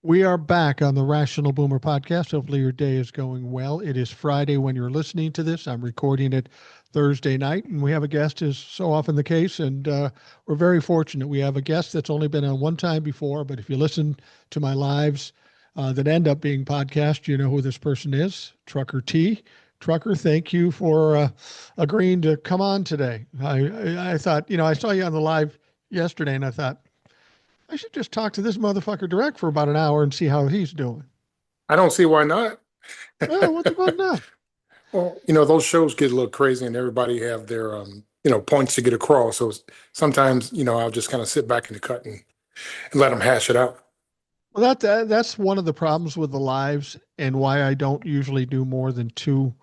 We are back on the Rational Boomer podcast. Hopefully, your day is going well. It is Friday when you're listening to this. I'm recording it Thursday night, and we have a guest, as so often the case. And we're very fortunate. We have a guest that's only been on one time before, but if you listen to my lives that end up being podcast, you know who this person is, Trucker T. Trucker, thank you for agreeing to come on today. I thought, I saw you on the live yesterday, and I thought, I should just talk to this motherfucker direct for about an hour and see how he's doing. I don't see why not. Well, what's about now? Well, those shows get a little crazy and everybody have their, points to get across. So sometimes, I'll just kind of sit back in the cut and let them hash it out. Well, that's one of the problems with the lives and why I don't usually do more than two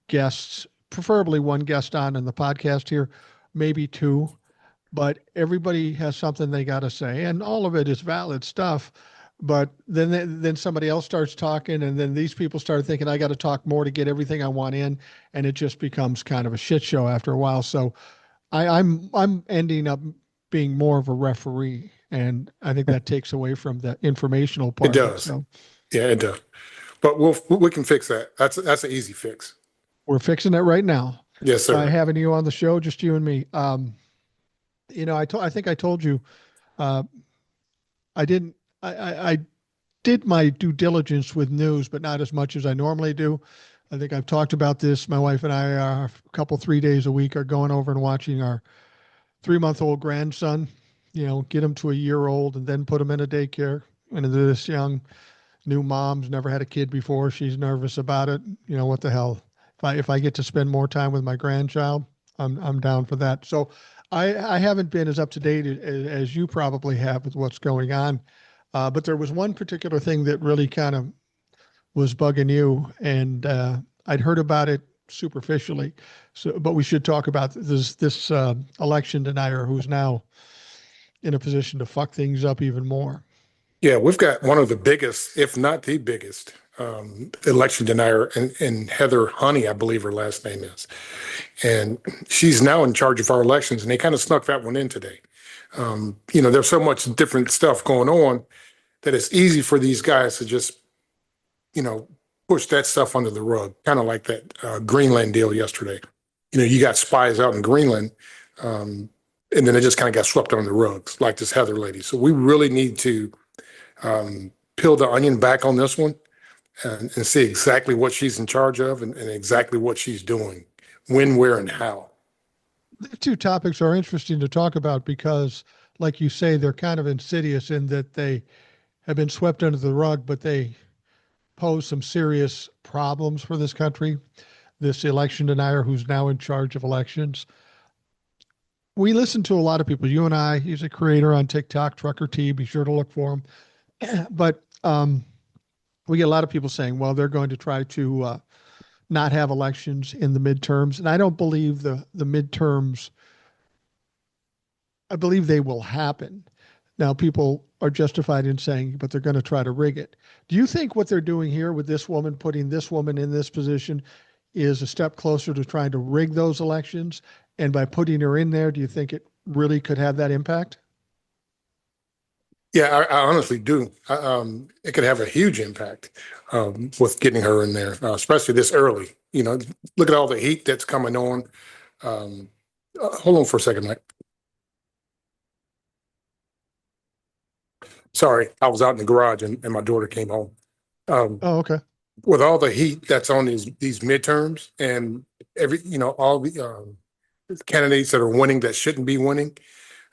guests, preferably one guest on in the podcast here, maybe two, but everybody has something they got to say, and all of it is valid stuff. But then somebody else starts talking, and then these people start thinking I got to talk more to get everything I want in, and it just becomes kind of a shit show after a while. So I'm ending up being more of a referee, and I think that takes away from the informational part. It does. So Yeah, it does. But we can fix that. That's an easy fix. we're fixing it right now Yes, by sir. having you on the show, just you and me. I think I told you, uh, I didn't. I did my due diligence with news, but not as much as I normally do. I think I've talked about this. My wife and I are a couple, 3 days a week are going over and watching our 3-month-old grandson, get him to a year old and then put him in a daycare. And this young new mom's never had a kid before. She's nervous about it. What the hell? If I get to spend more time with my grandchild, I'm down for that. So I haven't been as up to date as you probably have with what's going on. But there was one particular thing that really kind of was bugging you, and I'd heard about it superficially. So, but we should talk about this election denier who's now in a position to fuck things up even more. Yeah, we've got one of the biggest, if not the biggest, election denier, and Heather Honey, I believe her last name is. And she's now in charge of our elections, and they kind of snuck that one in today. There's so much different stuff going on that it's easy for these guys to just, push that stuff under the rug, kind of like that Greenland deal yesterday. You got spies out in Greenland, and then it just kind of got swept under the rugs, like this Heather lady. So we really need to peel the onion back on this one and see exactly what she's in charge of and exactly what she's doing, when, where, and how. The two topics are interesting to talk about because, like you say, they're kind of insidious in that they have been swept under the rug, but they pose some serious problems for this country. This election denier who's now in charge of elections. We listen to a lot of people. You and I, he's a creator on TikTok, Trucker T. Be sure to look for him. But we get a lot of people saying, well, they're going to try to not have elections in the midterms. And I don't believe the midterms, I believe they will happen. Now, people are justified in saying, but they're going to try to rig it. Do you think what they're doing here with this woman, putting this woman in this position, is a step closer to trying to rig those elections? And by putting her in there, do you think it really could have that impact? Yeah, I honestly do. It could have a huge impact with getting her in there, especially this early. Look at all the heat that's coming on. Hold on for a second, Mike. Sorry, I was out in the garage and my daughter came home. Oh, okay. With all the heat that's on these midterms and all the candidates that are winning that shouldn't be winning,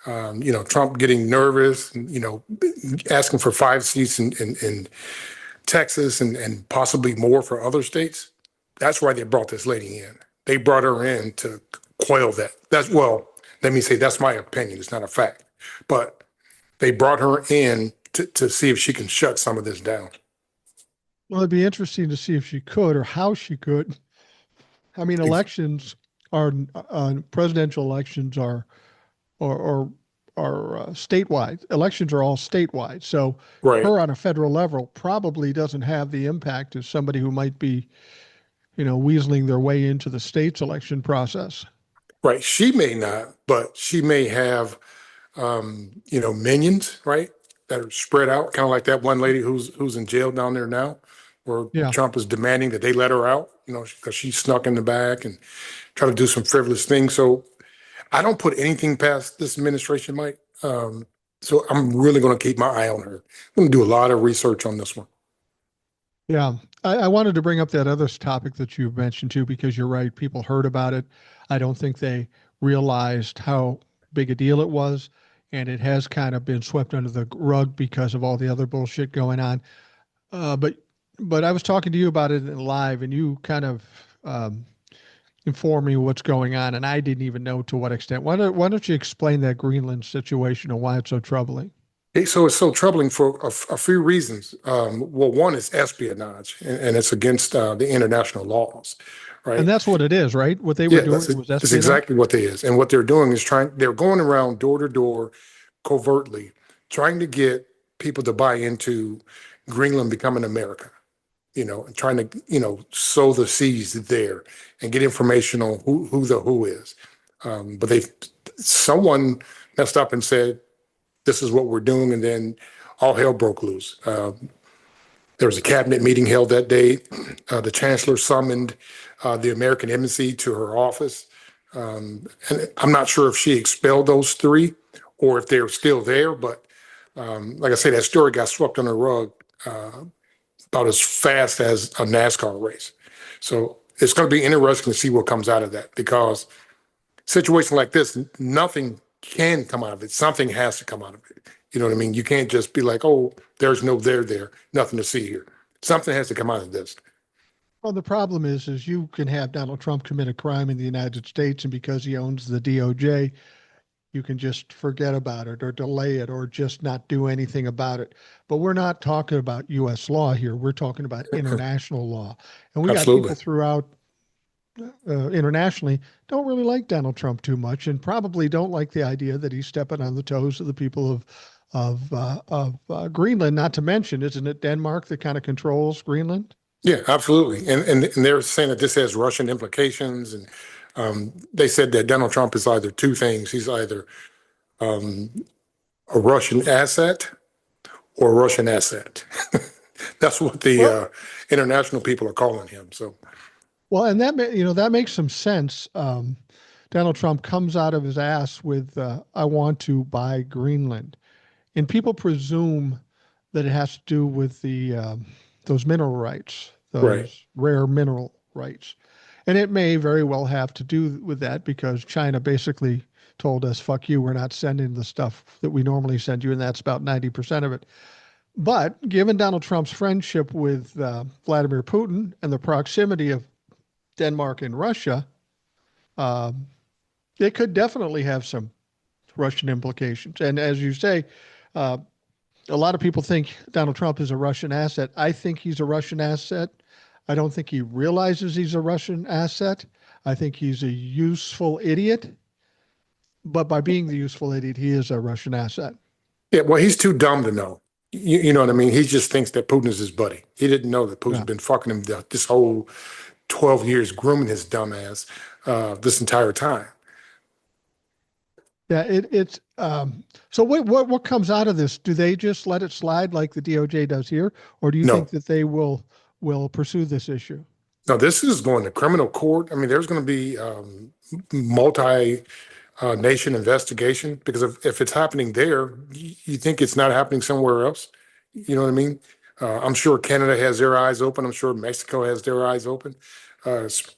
Trump getting nervous, and, asking for 5 seats in Texas and possibly more for other states. That's why they brought this lady in. They brought her in to quell that. Let me say that's my opinion. It's not a fact, but they brought her in to see if she can shut some of this down. Well, it'd be interesting to see if she could or how she could. I mean, elections are presidential elections or statewide. Elections are all statewide. So Right. her on a federal level probably doesn't have the impact as somebody who might be, weaseling their way into the state's election process. Right. She may not, but she may have, minions, right? that are spread out, kind of like that one lady who's in jail down there now, where Yeah. Trump is demanding that they let her out, because she snuck in the back and tried to do some frivolous things. So I don't put anything past this administration, Mike. So I'm really going to keep my eye on her. I'm going to do a lot of research on this one. Yeah. I wanted to bring up that other topic that you mentioned too, because you're right. People heard about it. I don't think they realized how big a deal it was. And it has kind of been swept under the rug because of all the other bullshit going on. But I was talking to you about it in live, and you kind of informed me what's going on, and I didn't even know to what extent. Why don't you explain that Greenland situation and why it's so troubling? So it's so troubling for a few reasons. Well, one is espionage, and it's against the international laws, And right? that's what it is, right? What they were Yeah, doing was that's espionage. exactly what it is. And what they're doing is they're going around door to door covertly, trying to get people to buy into Greenland becoming America, and trying to, sow the seeds there and get information on who the who is. But someone messed up and said, this is what we're doing. And then all hell broke loose. There was a cabinet meeting held that day. The chancellor summoned the American embassy to her office. And I'm not sure if she expelled those three or if they're still there. But like I say, that story got swept on the rug about as fast as a NASCAR race. So it's going to be interesting to see what comes out of that, because situation like this, nothing can come out of it. Something has to come out of it. You know what I mean? You can't just be like, oh, there's no there, nothing to see here. Something has to come out of this. Well, the problem is you can have Donald Trump commit a crime in the United States, and because he owns the DOJ, you can just forget about it or delay it or just not do anything about it. But we're not talking about U.S. law here. We're talking about international law. And we got Absolutely. people throughout internationally don't really like Donald Trump too much, and probably don't like the idea that he's stepping on the toes of the people of Greenland. Not to mention, isn't it Denmark that kind of controls Greenland? Yeah, absolutely. And they're saying that this has Russian implications. And they said that Donald Trump is either two things. He's either um, a Russian asset or a Russian asset. That's what the Well, international people are calling him. So, well, and that makes some sense. Donald Trump comes out of his ass with "I want to buy Greenland," and people presume that it has to do with the those mineral rights, right. those rare mineral rights, and it may very well have to do with that because China basically told us, "Fuck you, we're not sending the stuff that we normally send you," and that's about 90% of it. But given Donald Trump's friendship with Vladimir Putin and the proximity of Denmark and Russia, um, it could definitely have some Russian implications. And as you say, uh, a lot of people think Donald Trump is a Russian asset. I think he's a Russian asset. I don't think he realizes he's a Russian asset. I think he's a useful idiot. But by being the useful idiot, he is a Russian asset. Yeah, well, he's too dumb to know. You know what I mean? He just thinks that Putin is his buddy. He didn't know that Putin's Yeah. been fucking him this whole 12 years, grooming his dumb ass this entire time. Yeah, it's so what comes out of this? Do they just let it slide like the DOJ does here, or do you think No, that they will pursue this issue? no, this is going to criminal court. I mean, there's going to be multi nation investigation, because if it's happening there, you think it's not happening somewhere else. You know what I mean? I'm sure Canada has their eyes open. I'm sure Mexico has their eyes open,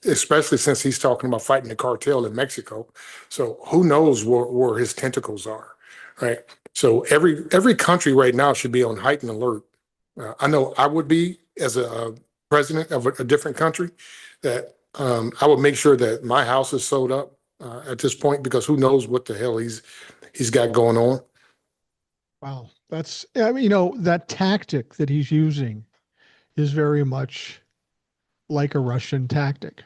especially since he's talking about fighting the cartel in Mexico. So who knows where his tentacles are, right? So every country right now should be on heightened alert. I know I would be, as a president of a different country, that I would make sure that my house is sold up at this point, because who knows what the hell he's got going on. Wow, that's I mean, that tactic that he's using is very much like a Russian tactic.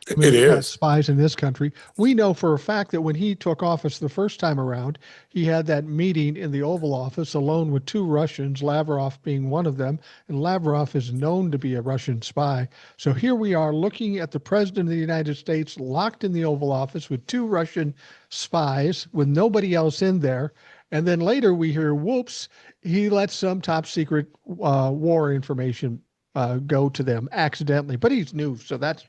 I mean, It we've had is. spies in this country. We know for a fact that when he took office the first time around, he had that meeting in the Oval Office alone with two Russians, Lavrov being one of them. And Lavrov is known to be a Russian spy. So here we are looking at the President of the United States locked in the Oval Office with two Russian spies with nobody else in there. And then later we hear, whoops, he let some top secret war information go to them accidentally, but he's new, so that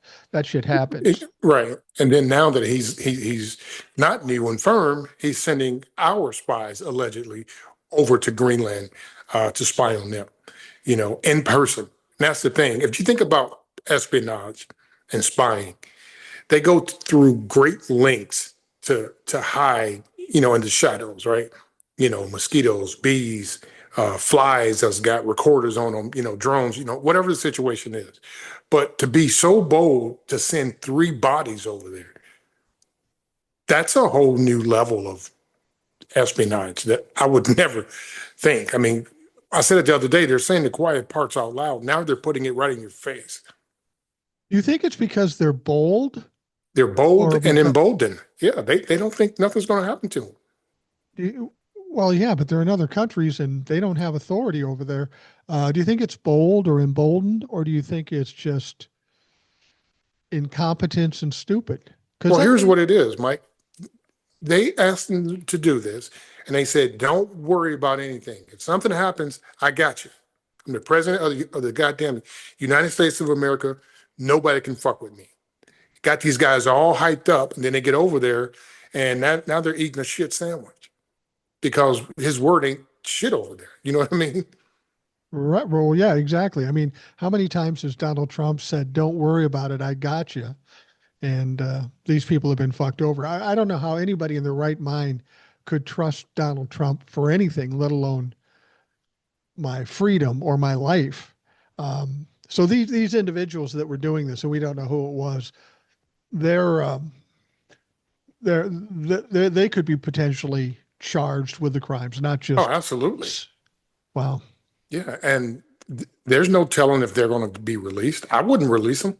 shit happens. Right. And then now that he's not new and firm, he's sending our spies allegedly over to Greenland to spy on them, in person. And that's the thing. If you think about espionage and spying, they go through great lengths to hide, in the shadows, right? Mosquitoes, bees, flies that's got recorders on them, drones, whatever the situation is. But to be so bold to send 3 bodies over there, that's a whole new level of espionage that I would never think. I mean, I said it the other day, they're saying the quiet parts out loud. Now they're putting it right in your face. You think it's because they're bold They're bold or and because, emboldened. Yeah, they don't think nothing's going to happen to them. well, yeah, but they're in other countries and they don't have authority over there. Do you think it's bold or emboldened, or do you think it's just incompetence and stupid? Because Well, here's what it is, Mike. They asked them to do this, and they said, "Don't worry about anything. If something happens, I got you. I'm the president of the goddamn United States of America. Nobody can fuck with me." Got these guys all hyped up, and then they get over there, and now they're eating a shit sandwich because his word ain't shit over there. You know what I mean? right, well, yeah, exactly. I mean, how many times has Donald Trump said, "Don't worry about it, I got you," and these people have been fucked over. I don't know how anybody in their right mind could trust Donald Trump for anything, let alone my freedom or my life. So these individuals that were doing this, and we don't know who it was, they're they could be potentially charged with the crimes, not Oh, just absolutely. wow. Yeah, and there's no telling if they're going to be released. I wouldn't release them,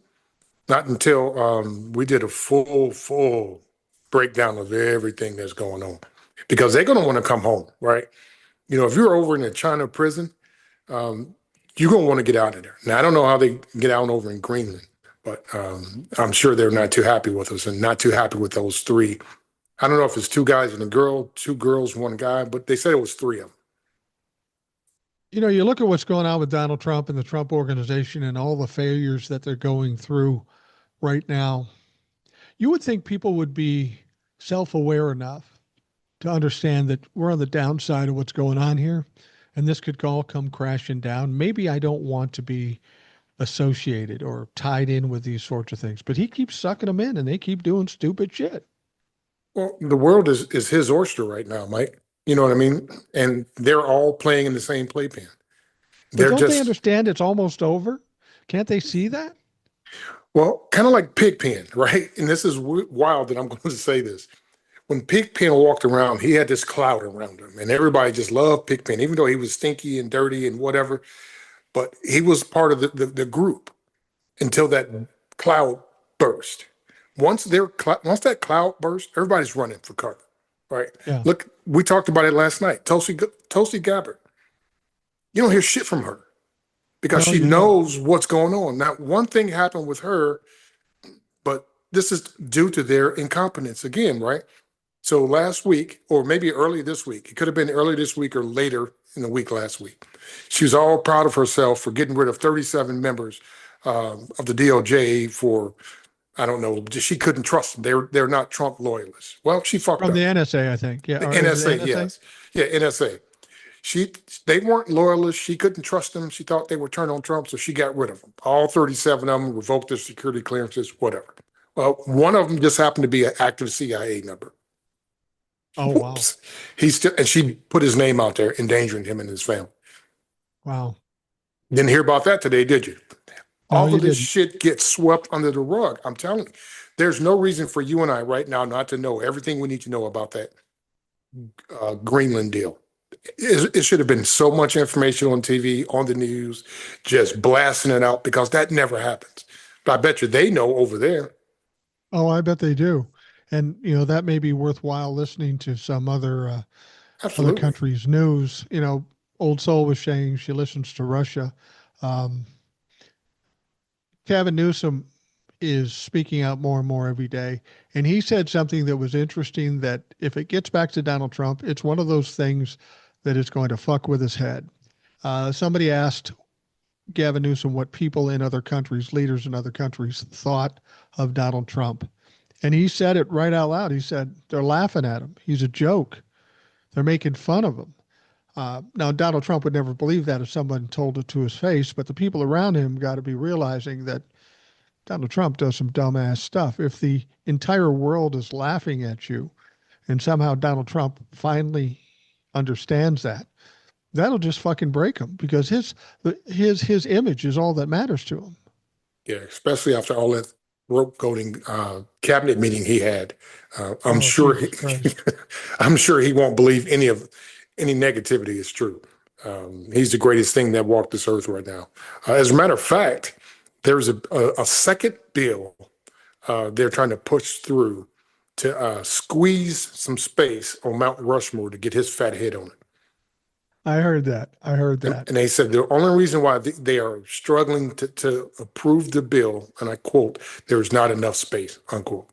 not until we did a full breakdown of everything that's going on, because they're going to want to come home, right? If you're over in a China prison, um, you're going to want to get out of there. Now, I don't know how they get out over in Greenland, but I'm sure they're not too happy with us and not too happy with those 3. I don't know if it's 2 guys and a girl, 2 girls, 1 guy, but they said it was 3 of them. You look at what's going on with Donald Trump and the Trump organization and all the failures that they're going through right now. You would think people would be self-aware enough to understand that we're on the downside of what's going on here, and this could all come crashing down. Maybe I don't want to be associated or tied in with these sorts of things, but he keeps sucking them in, and they keep doing stupid shit. Well, the world is his oyster right now, Mike. You know what I mean? And they're all playing in the same playpen. But They're don't they just, understand it's almost over? Can't they see that? well, kind of like Pigpen, right? And this is wild that I'm going to say this. When Pigpen walked around, he had this cloud around him, and everybody just loved Pigpen, even though he was stinky and dirty and whatever. But he was part of the group until that cloud burst. Once that cloud burst, everybody's running for cover, right? Yeah. Look, we talked about it last night. Tulsi Gabbard, you don't hear shit from her because No, she you don't. knows what's going on. Now, one thing happened with her, but this is due to their incompetence again, right? So last week, or maybe early this week, it could have been early this week or later in the week last week. She was all proud of herself for getting rid of 37 members of the DOJ for, I don't know, she couldn't trust them. They're not Trump loyalists. Well, she fucked From the up. NSA, I think. Yeah. The Or is it NSA, NSA? yes, yeah, NSA. She They weren't loyalists. She couldn't trust them. She thought they would turn on Trump, so she got rid of them. All 37 of them revoked their security clearances, whatever. Well, one of them just happened to be an active CIA member. Oh, wow. Whoops. And she put his name out there, endangering him and his family. Wow. Didn't hear about that today, did you? No, All you of this didn't. shit gets swept under the rug. I'm telling you, there's no reason for you and I right now not to know everything we need to know about that Greenland deal. It should have been so much information on TV, on the news, just blasting it out because that never happens. But I bet you they know over there. Oh, I bet they do. And, that may be worthwhile listening to some other Absolutely. countries' news. Old Soul was saying she listens to Russia. Um, Gavin Newsom, is speaking out more and more every day. And he said something that was interesting, that if it gets back to Donald Trump, it's one of those things that is going to fuck with his head. Somebody asked Gavin Newsom what people in other countries, leaders in other countries, thought of Donald Trump. And he said it right out loud. He said, they're laughing at him. He's a joke. They're making fun of him. Now, Donald Trump would never believe that if someone told it to his face, but the people around him got to be realizing that Donald Trump does some dumbass stuff. If the entire world is laughing at you and somehow Donald Trump finally understands that, that'll just fucking break him, because his image is all that matters to him. Yeah, especially after all that rope coding cabinet meeting he had. I'm sure I'm sure he won't believe any negativity is true. He's the greatest thing that walked this earth right now. As a matter of fact, there's a second bill they're trying to push through to squeeze some space on Mount Rushmore to get his fat head on it. I heard that. And they said the only reason why they are struggling to approve the bill, and I quote, "There's not enough space," unquote.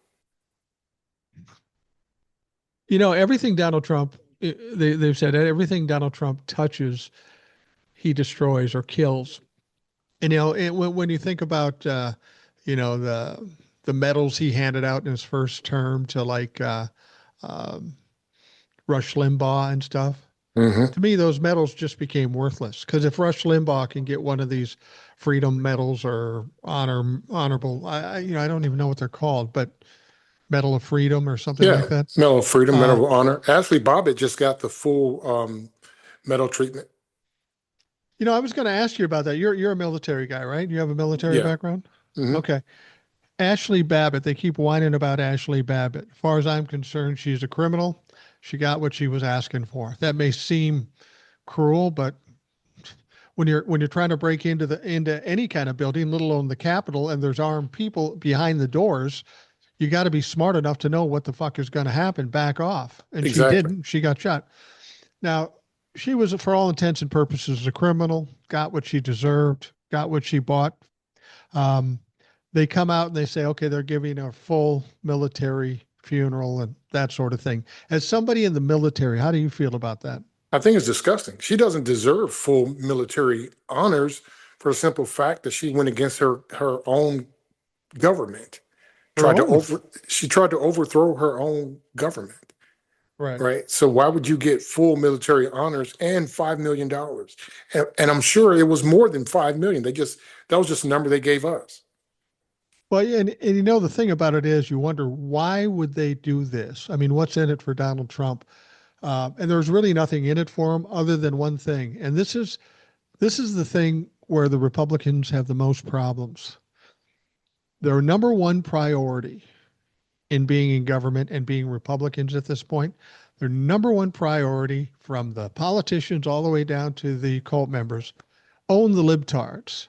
You know, everything Donald Trump, they've said everything Donald Trump touches, he destroys or kills. And, you know, when you think about, you know, the medals he handed out in his first term to like Rush Limbaugh and stuff, to me, those medals just became worthless. Because if Rush Limbaugh can get one of these freedom medals or honorable, I don't even know what they're called, but Medal of Freedom or something like that. Medal of Freedom, Medal of Honor. Ashley Babbitt just got the full medal treatment. You know, I was going to ask you about that. You're a military guy, right? You have a military background? Okay. Ashley Babbitt, they keep whining about Ashley Babbitt. As far as I'm concerned, she's a criminal. She got what she was asking for. That may seem cruel, but when you're trying to break into any kind of building, let alone the Capitol, and there's armed people behind the doors, you got to be smart enough to know what the fuck is going to happen. Back off. And exactly. She didn't. She got shot. Now, she was, for all intents and purposes, a criminal, got what she deserved, got what she bought. They come out and they say, okay, they're giving a full military funeral and that sort of thing. As somebody in the military, how do you feel about that? I think it's disgusting. She doesn't deserve full military honors for the simple fact that she went against her own government. She tried to overthrow her own government. Right. So why would you get full military honors and $5 million? And I'm sure it was more than 5 million. That was just a number they gave us. Well, and you know, the thing about it is you wonder, why would they do this? I mean, what's in it for Donald Trump? And there's really nothing in it for him other than one thing. And this is the thing where the Republicans have the most problems. Their number one priority in being in government and being Republicans at this point, their number one priority, from the politicians all the way down to the cult members, own the libtards.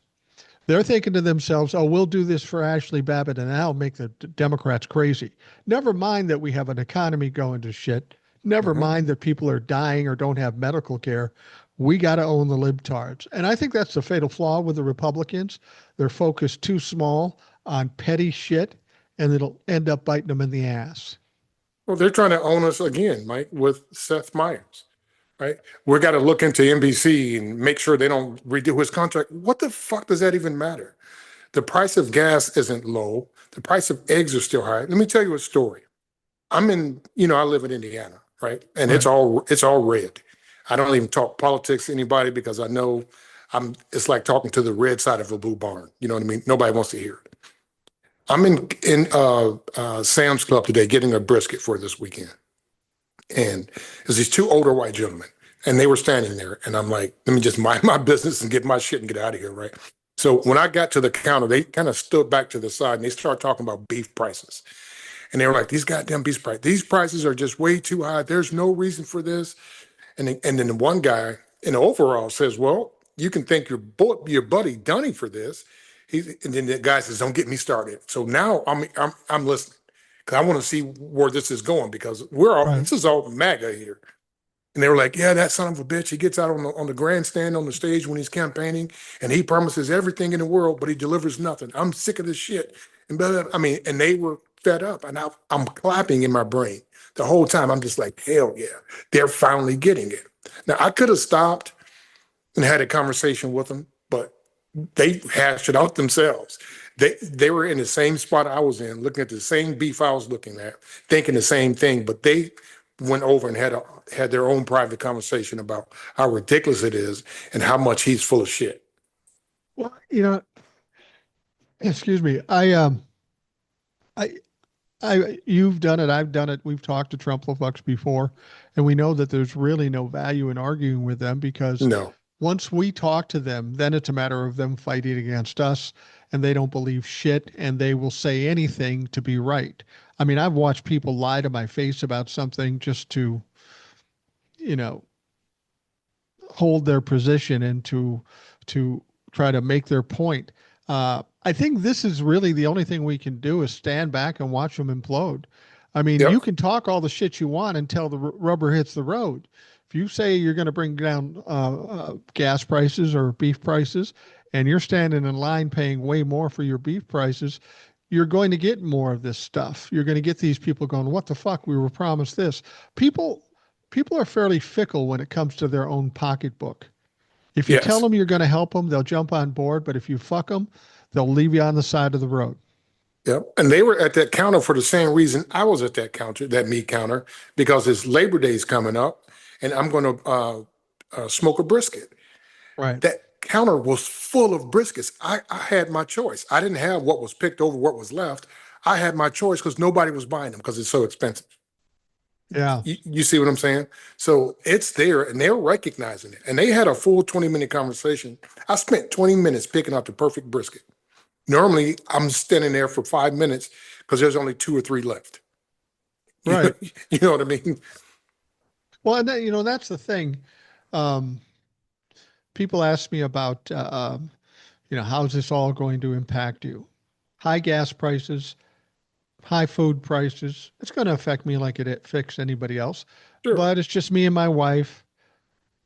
They're thinking to themselves, oh, we'll do this for Ashley Babbitt and that'll make the Democrats crazy. Never mind that we have an economy going to shit. Never mind that people are dying or don't have medical care. We got to own the libtards. And I think that's the fatal flaw with the Republicans. They're focused too small on petty shit, and it'll end up biting them in the ass. Well, they're trying to own us again, Mike, with Seth Meyers, right? We got to look into NBC and make sure they don't redo his contract. What the fuck does that even matter? The price of gas isn't low. The price of eggs are still high. Let me tell you a story. I live in Indiana, right? And it's all red. I don't even talk politics to anybody because I know it's like talking to the red side of a blue barn. You know what I mean? Nobody wants to hear it. I'm in Sam's Club today getting a brisket for this weekend. And there's these two older white gentlemen, and they were standing there. And I'm like, let me just mind my business and get my shit and get out of here, right? So when I got to the counter, they kind of stood back to the side and they started talking about beef prices. And they were like, these goddamn beef prices, these prices are just way too high. There's no reason for this. And then the one guy in the overall says, well, you can thank your buddy Dunny for this. And then the guy says, don't get me started. So now I'm listening because I want to see where this is going, because this is all MAGA here. And they were like, yeah, that son of a bitch, he gets out on the grandstand on the stage when he's campaigning and he promises everything in the world, but he delivers nothing. I'm sick of this shit. And I mean, and they were fed up, and I'm clapping in my brain the whole time. I'm just like, hell yeah, they're finally getting it. Now I could have stopped and had a conversation with them, but they hashed it out themselves. They were in the same spot I was in, looking at the same beef I was looking at, thinking the same thing, but they went over and had their own private conversation about how ridiculous it is and how much he's full of shit. Well, excuse me. I, you've done it. I've done it. We've talked to Trump fucks before, and we know that there's really no value in arguing with them because No. once we talk to them, then it's a matter of them fighting against us, and they don't believe shit, and they will say anything to be right. I mean, I've watched people lie to my face about something just to, you know, hold their position and to try to make their point. I think this is really the only thing we can do is stand back and watch them implode. I mean, Yep. you can talk all the shit you want until the rubber hits the road. If you say you're going to bring down gas prices or beef prices, and you're standing in line paying way more for your beef prices, you're going to get more of this stuff. You're going to get these people going, "What the fuck? We were promised this." People, people are fairly fickle when it comes to their own pocketbook. If you tell Yes. them you're going to help them, they'll jump on board. But if you fuck them, they'll leave you on the side of the road. Yep. And they were at that counter for the same reason I was at that counter, that meat counter, because it's Labor Day's coming up and I'm going to smoke a brisket. Right. That counter was full of briskets. I had my choice. I didn't have what was picked over, what was left. I had my choice because nobody was buying them because it's so expensive. Yeah. You see what I'm saying? So it's there and they're recognizing it. And they had a full 20-minute conversation. I spent 20 minutes picking out the perfect brisket. Normally, I'm standing there for 5 minutes because there's only two or three left. You know, Right. you know what I mean? Well, and that, that's the thing. Um, People ask me about, how's this all going to impact you? High gas prices, high food prices. It's going to affect me like it affects anybody else. Sure. But it's just me and my wife.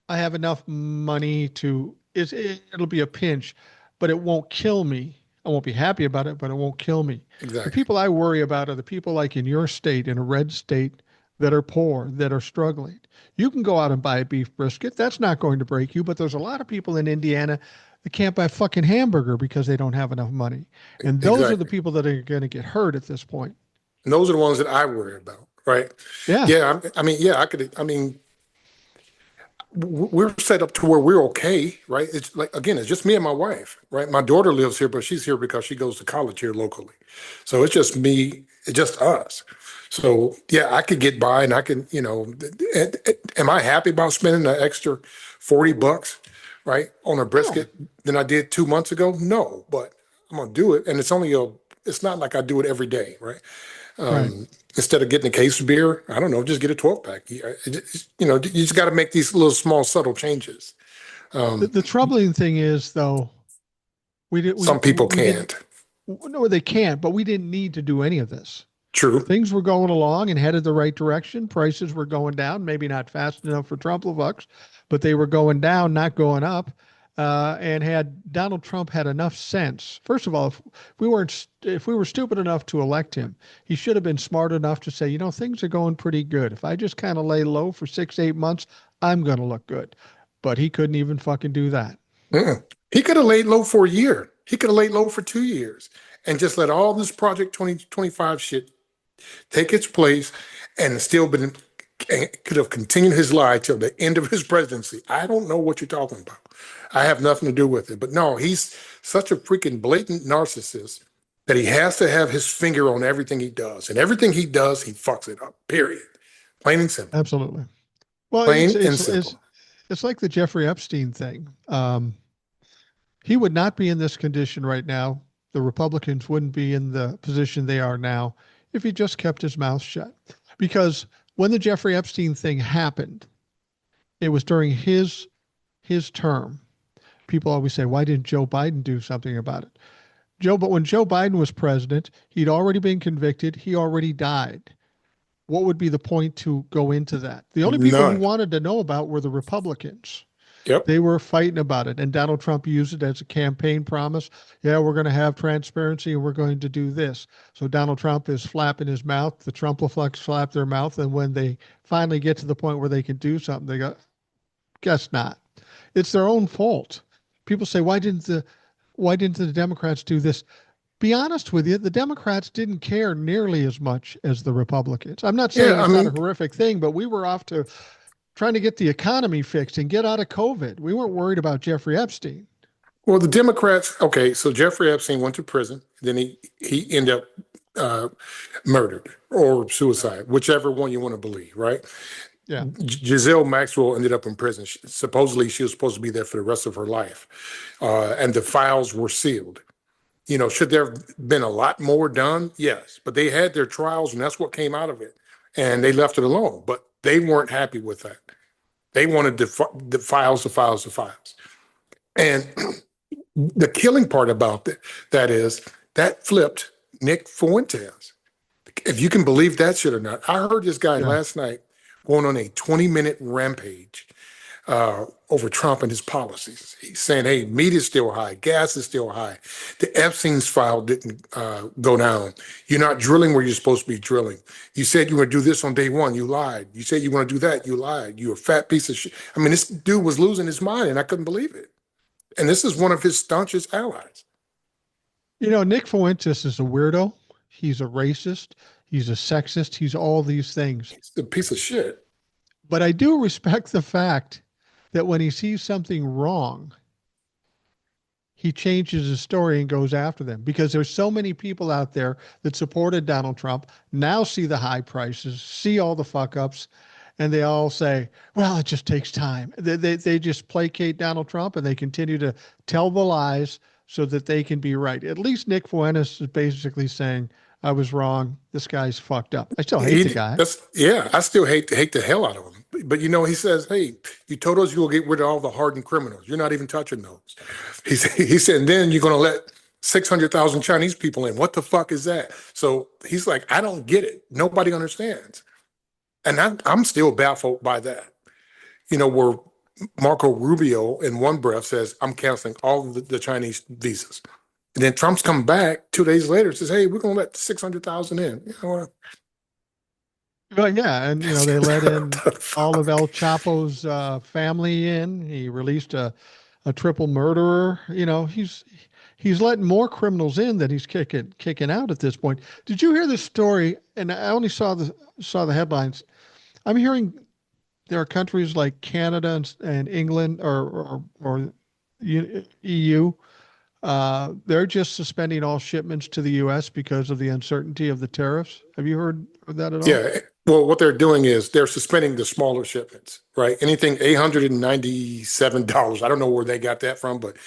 I have enough money to, it'll be a pinch, but it won't kill me. I won't be happy about it, but it won't kill me. The Exactly. people I worry about are the people like in your state, in a red state, that are poor, that are struggling. You can go out and buy a beef brisket. That's not going to break you, but there's a lot of people in Indiana that can't buy a fucking hamburger because they don't have enough money. And those are the Exactly. people that are going to get hurt at this point. And those are the ones that I worry about, right? Yeah. Yeah. I mean, yeah, I mean, we're set up to where we're okay, right? It's like, again, it's just me and my wife, right? My daughter lives here, but she's here because she goes to college here locally. So it's just me, it's just us. So yeah, I could get by and I can, am I happy about spending an extra $40, right, on a No. brisket than I did 2 months ago? No, but I'm gonna do it. And it's not like I do it every day, right? Right. Instead of getting a case of beer, I don't know, just get a 12 pack. You just got to make these little small subtle changes. The, Um, the troubling thing is, though, we did some people we didn't. can't. No, they can't. But we didn't need to do any of this. True. Things were going along and headed the right direction. Prices were going down, maybe not fast enough for Trump bucks, but they were going down, not going up. And had Donald Trump had enough sense, first of all, if we were stupid enough to elect him, he should have been smart enough to say, things are going pretty good. If I just kind of lay low for 6, 8 months, I'm going to look good. But he couldn't even fucking do that. Mm. He could have laid low for a year. He could have laid low for 2 years and just let all this Project 2025 shit take its place and still been could have continued his lie till the end of his presidency. I don't know what you're talking about. I have nothing to do with it. But no, he's such a freaking blatant narcissist that he has to have his finger on everything he does. And everything he does, he fucks it up. Period. Plain and simple. Absolutely. Well, Plain and simple. it's like the Jeffrey Epstein thing. He would not be in this condition right now. The Republicans wouldn't be in the position they are now if he just kept his mouth shut. Because when the Jeffrey Epstein thing happened, it was during his term. People always say, "Why didn't Joe Biden do something about it?" But when Joe Biden was president, he'd already been convicted. He already died. What would be the point to go into that? The only people he None. wanted to know about were the Republicans. Yep. They were fighting about it, and Donald Trump used it as a campaign promise. Yeah, we're going to have transparency and we're going to do this. So Donald Trump is flapping his mouth. The Trumplefucks flap their mouth. And when they finally get to the point where they can do something, they go, guess not. It's their own fault. People say, why didn't the Democrats do this? Be honest with you, the Democrats didn't care nearly as much as the Republicans. I'm not saying Yeah. I it's not a mean, horrific thing, but we were off to trying to get the economy fixed and get out of COVID. We weren't worried about Jeffrey Epstein. well, the Democrats, okay, so Jeffrey Epstein went to prison, then he ended up uh, murdered or suicide, whichever one you want to believe, right? Yeah. Giselle Maxwell ended up in prison. Supposedly, she was supposed to be there for the rest of her life, and the files were sealed. Should there have been a lot more done? Yes, but they had their trials, and that's what came out of it, and they left it alone. But they weren't happy with that. They wanted the files, the files, the files, and the killing part about that is that flipped Nick Fuentes. If you can believe that shit or not. I heard this guy Yeah. last night going on a 20-minute rampage over Trump and his policies. He's saying, hey, meat is still high, gas is still high. The Epstein's file didn't go down. You're not drilling where you're supposed to be drilling. You said you were going to do this on day one. You lied. You said you want to do that. You lied. You're a fat piece of shit. I mean, this dude was losing his mind, and I couldn't believe it. And this is one of his staunchest allies. Nick Fuentes is a weirdo. He's a racist. He's a sexist. He's all these things. He's a piece of shit. But I do respect the fact that when he sees something wrong, he changes his story and goes after them, because there's so many people out there that supported Donald Trump, now see the high prices, see all the fuck ups, and they all say, well, it just takes time. They just placate Donald Trump and they continue to tell the lies so that they can be right. At least Nick Fuentes is basically saying, I was wrong. This guy's fucked up. I still hate the guy. Yeah, I still hate the hell out of him. But he says, hey, you told us you will get rid of all the hardened criminals. You're not even touching those. He said, and then you're going to let 600,000 Chinese people in. What the fuck is that? So he's like, I don't get it. Nobody understands. And I'm still baffled by that. Where Marco Rubio in one breath says, I'm canceling all of the Chinese visas. And then Trump's come back 2 days later and says, hey, we're going to let 600,000 in. Well, yeah, and they let in all of El Chapo's family in. He released a triple murderer. He's letting more criminals in than he's kicking out at this point. Did you hear the story? And I only saw the headlines. I'm hearing there are countries like Canada and England or EU. They're just suspending all shipments to the U.S. because of the uncertainty of the tariffs. Have you heard of that at all? Yeah. Well, what they're doing is they're suspending the smaller shipments, right? Anything $897. I don't know where they got that from, but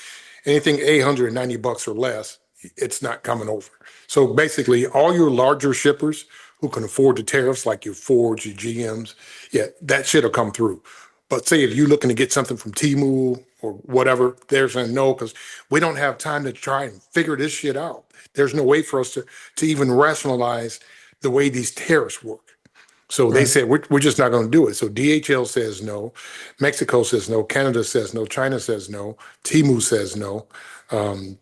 anything $890 or less, it's not coming over. So basically, all your larger shippers who can afford the tariffs, like your Fords, your GMs, yeah, that shit will come through. But say if you're looking to get something from Temu or whatever, they're saying no, because we don't have time to try and figure this shit out. There's no way for us to even rationalize the way these tariffs work. So they said, we're just not going to do it. So DHL says no. Mexico says no. Canada says no. China says no. Temu says no. But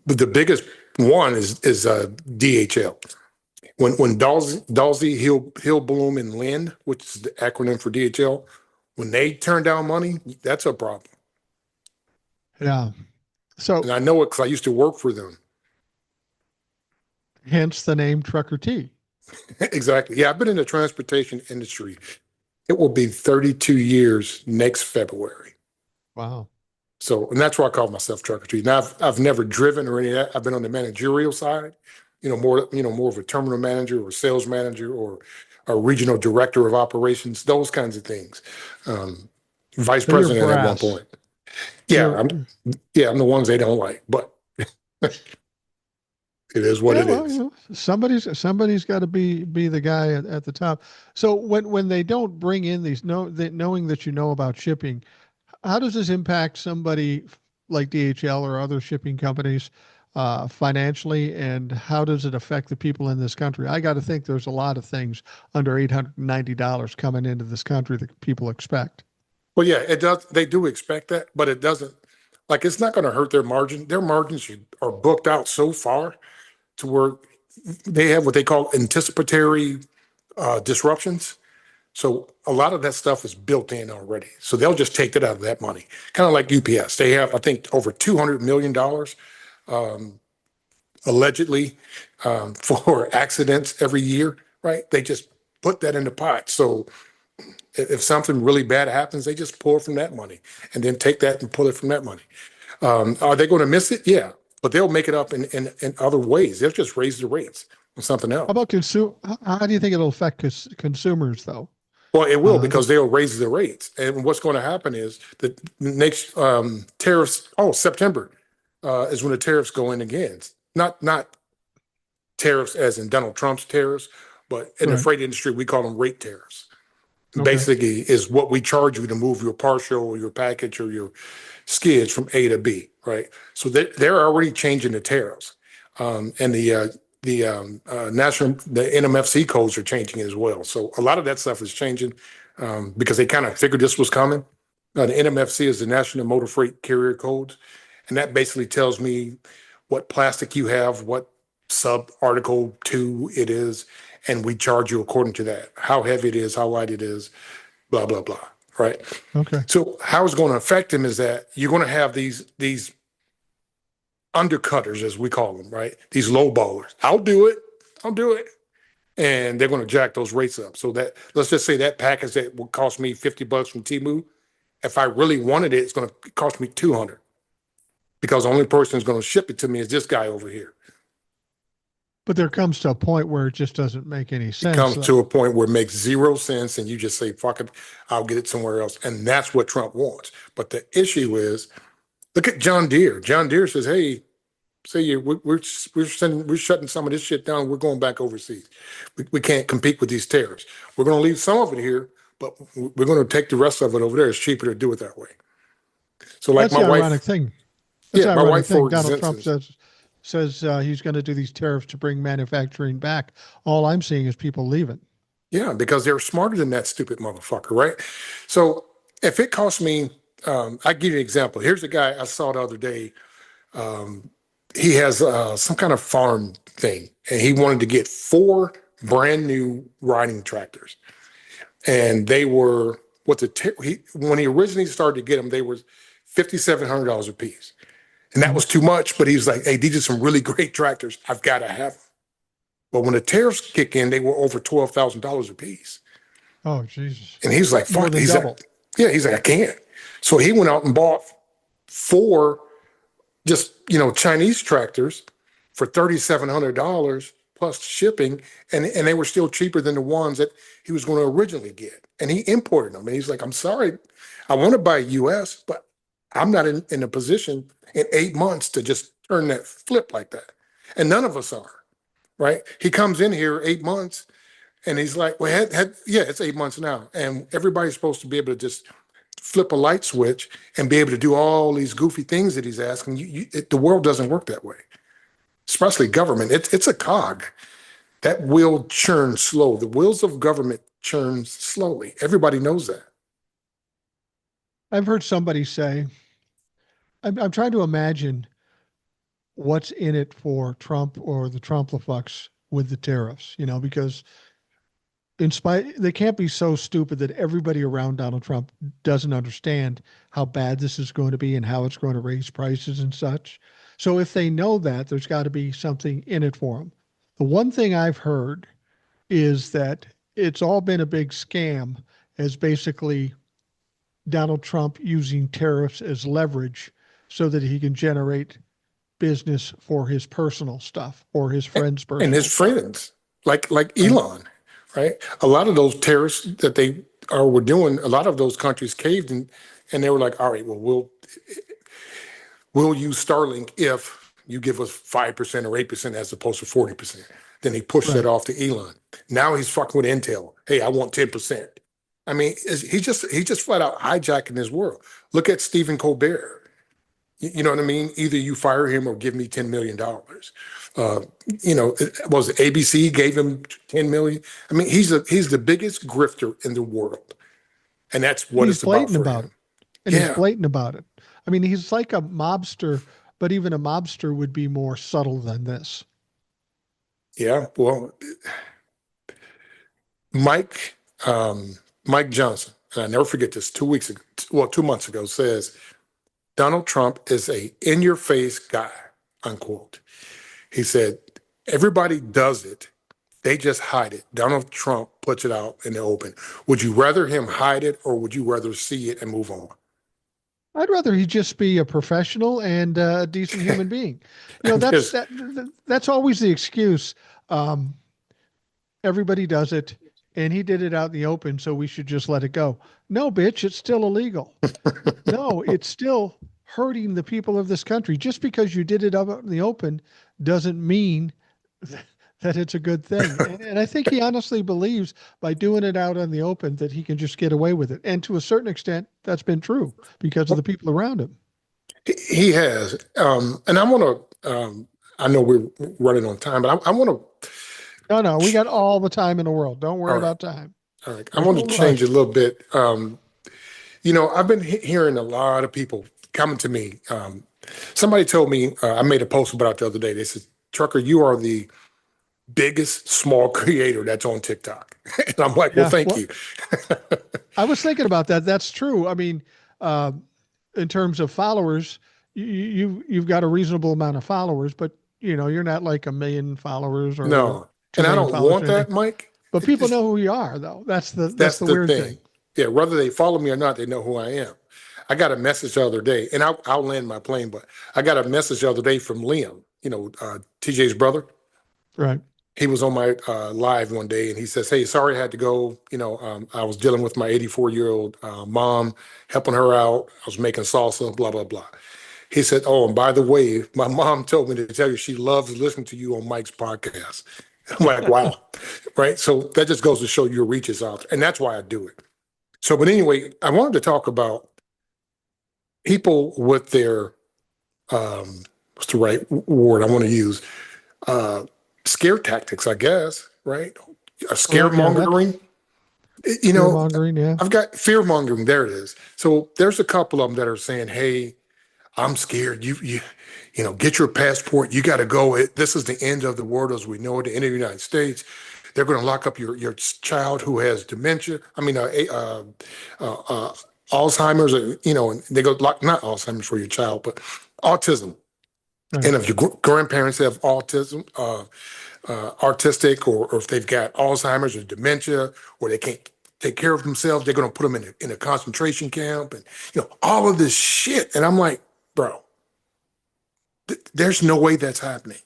the biggest one is DHL. When Dalsey, Hillblum, and Lind, which is the acronym for DHL, when they turn down money, that's a problem. Yeah. So And I know it because I used to work for them. hence the name Trucker T. Exactly. Yeah, I've been in the transportation industry. It will be 32 years next February. Wow. So, and that's why I call myself Trucker T. Now, I've never driven or any of that. I've been on the managerial side, more of a terminal manager or sales manager or a regional director of operations, those kinds of things. Vice So you're president at one brass. point. Yeah, You're- I'm the ones they don't like, but it is what yeah, it well, is. somebody's got to be the guy at the top. So when they don't bring in these, knowing that about shipping, how does this impact somebody like DHL or other shipping companies financially, and how does it affect the people in this country? I got to think there's a lot of things under $890 coming into this country that people expect. Well, yeah, it does. They do expect that, but it doesn't. Like, it's not going to hurt their margin. Their margins are booked out so far to where they have what they call anticipatory disruptions. So a lot of that stuff is built in already. So they'll just take that out of that money. Kind of like UPS. They have, I think, over $200 million allegedly for accidents every year, right? They just put that in the pot. So if something really bad happens, they just pull from that money and then take that and pull it from that money. Are they going to miss it? Yeah, but they'll make it up in other ways. They'll just raise the rates on something How else. about how do you think it'll affect consumers though? Well, it will Uh, because they'll raise the rates. And what's going to happen is the next tariffs, oh, September is when the tariffs go in again. Not tariffs as in Donald Trump's tariffs, but in the right. freight industry, we call them rate tariffs. Okay. Basically, is what we charge you to move your parcel or your package or your skids from A to B, right? So they're already changing the tariffs, and the NMFC codes are changing as well. So a lot of that stuff is changing because they kind of figured this was coming. The NMFC is the National Motor Freight Carrier Codes, and that basically tells me what plastic you have, what sub article 2 it is, and we charge you according to that, how heavy it is, how light it is, blah blah blah, right? Okay. So how it's going to affect them is that you're going to have these undercutters, as we call them, right? These low ballers. I'll do it, and they're going to jack those rates up. So that, let's just say that package that would cost me $50 from Temu, if I really wanted it, it's going to cost me 200 because the only person who's going to ship it to me is this guy over here. But there comes to a point where it just doesn't make any It sense. comes to a point where it makes 0 sense and you just say, fuck it, I'll get it somewhere else. And that's what Trump wants. But the issue is, look at John Deere. John Deere says, hey, we're shutting some of this shit down. We're going back overseas. We can't compete with these tariffs. We're going to leave some of it here, but we're going to take the rest of it over there. It's cheaper to do it that way. So like That's my the ironic wife, thing. That's the yeah, my ironic wife, thing. for Donald Trump instance, says he's going to do these tariffs to bring manufacturing back. All I'm seeing is people leaving. yeah, because they're smarter than that stupid motherfucker, right? So if it costs me, I give you an example. Here's a guy I saw the other day. Um, he has some kind of farm thing, and he wanted to get 4 brand new riding tractors, and they were when he originally started to get them, they were $5,700 a piece, and that Mhm. was too much. But he was like, "Hey, these are some really great tractors. I've got to have them." But when the tariffs kick in, they were over $12,000 a piece. Oh, Jesus. And he's like, More fuck, than he's like, double. yeah, he's like, I can't. So he went out and bought 4 just, Chinese tractors for $3,700 plus shipping. And they were still cheaper than the ones that he was going to originally get. And he imported them. And he's like, I'm sorry, I want to buy US, but I'm not in a position in 8 months to just turn that flip like that. And none of us are, right? He comes in here 8 months and he's like, well, yeah, it's 8 months now. And everybody's supposed to be able to just flip a light switch and be able to do all these goofy things that he's asking. The world doesn't work that way, especially government. It's a cog. That wheel churns slow. The wheels of government churn slowly. Everybody knows that. I've heard somebody say, I'm trying to imagine what's in it for Trump or the Trump-lefucks with the tariffs, because they can't be so stupid that everybody around Donald Trump doesn't understand how bad this is going to be and how it's going to raise prices and such. So if they know that, there's got to be something in it for them. The one thing I've heard is that it's all been a big scam, as basically Donald Trump using tariffs as leverage so that he can generate business for his personal stuff or his friends' And personal his stuff. friends, like Right. Elon, right? A lot of those tariffs that they were doing, a lot of those countries caved and they were like, all right, well, we'll use Starlink if you give us 5% or 8% as opposed to 40%. Then he pushed that Right. off to Elon. Now he's fucking with Intel. Hey, I want 10%. I mean, he just flat out hijacking his world. Look at Stephen Colbert. You know what I mean? Either you fire him or give me $10 million. Was ABC gave him 10 million. I mean, he's the biggest grifter in the world. And that's And what he's it's about blatant for about it. him. And he's Yeah. blatant about it. I mean, he's like a mobster, but even a mobster would be more subtle than this. Yeah. Well, Mike, Mike Johnson, and I never forget this, 2 weeks ago, well, 2 months ago, says Donald Trump is a in your face guy, unquote. He said, everybody does it. They just hide it. Donald Trump puts it out in the open. Would you rather him hide it or would you rather see it and move on? I'd rather he just be a professional and a decent human being. You know, There's, that's always the excuse. Um, Everybody does it, and he did it out in the open, so we should just let it go. No, bitch, it's still illegal. No, it's still hurting the people of this country. Just because you did it out in the open doesn't mean that it's a good thing. And I think he honestly believes by doing it out in the open that he can just get away with it. And to a certain extent, that's been true because of the people around him. he has. And I want to, I know we're running on time, but I want to, No, no, we got all the time in the world. Don't all worry right, about time. all right. I There's want no to change a rush. little bit. I've been hearing a lot of people coming to me. Somebody told me, I made a post about it the other day. They said, Trucker, you are the biggest small creator that's on TikTok. And I'm like, well, Yeah. thank Well, you. I was thinking about that. That's true. I mean, uh, in terms of followers, you've got a reasonable amount of followers, but you're not like 1 million followers or No, two and I million don't followers want or anything. that, Mike. But It people just, know who you are, though. That's that's the the weird thing. thing. Yeah, whether they follow me or not, they know who I am. I got a message the other day, and I'll land my plane, but I got a message the other day from Liam, TJ's brother. Right. He was on my live one day and he says, hey, sorry I had to go. I was dealing with my 84-year-old mom, helping her out. I was making salsa, blah, blah, blah. He said, oh, and by the way, my mom told me to tell you she loves listening to you on Mike's podcast. I'm like, wow. Right. So that just goes to show your reach is out there. And that's why I do it. So, but anyway, I wanted to talk about people with their, what's the right word I want to use? Uh, Scare tactics, I guess, right? A Well, yeah, that scaremongering. You fear know, mongering. Yeah. I've got fear mongering. There it is. So there's a couple of them that are saying, "Hey, I'm scared. Get your passport. You got to go. This is the end of the world as we know it. The end of the United States. They're going to lock up your child who has dementia. I mean, uh, uh, Alzheimer's. And they go lock not Alzheimer's for your child, but autism. Right. And if your grandparents have autism, artistic, or if they've got Alzheimer's or dementia, or they can't take care of themselves, they're going to put them in a concentration camp, and all of this shit. And I'm like, bro, there's no way that's happening.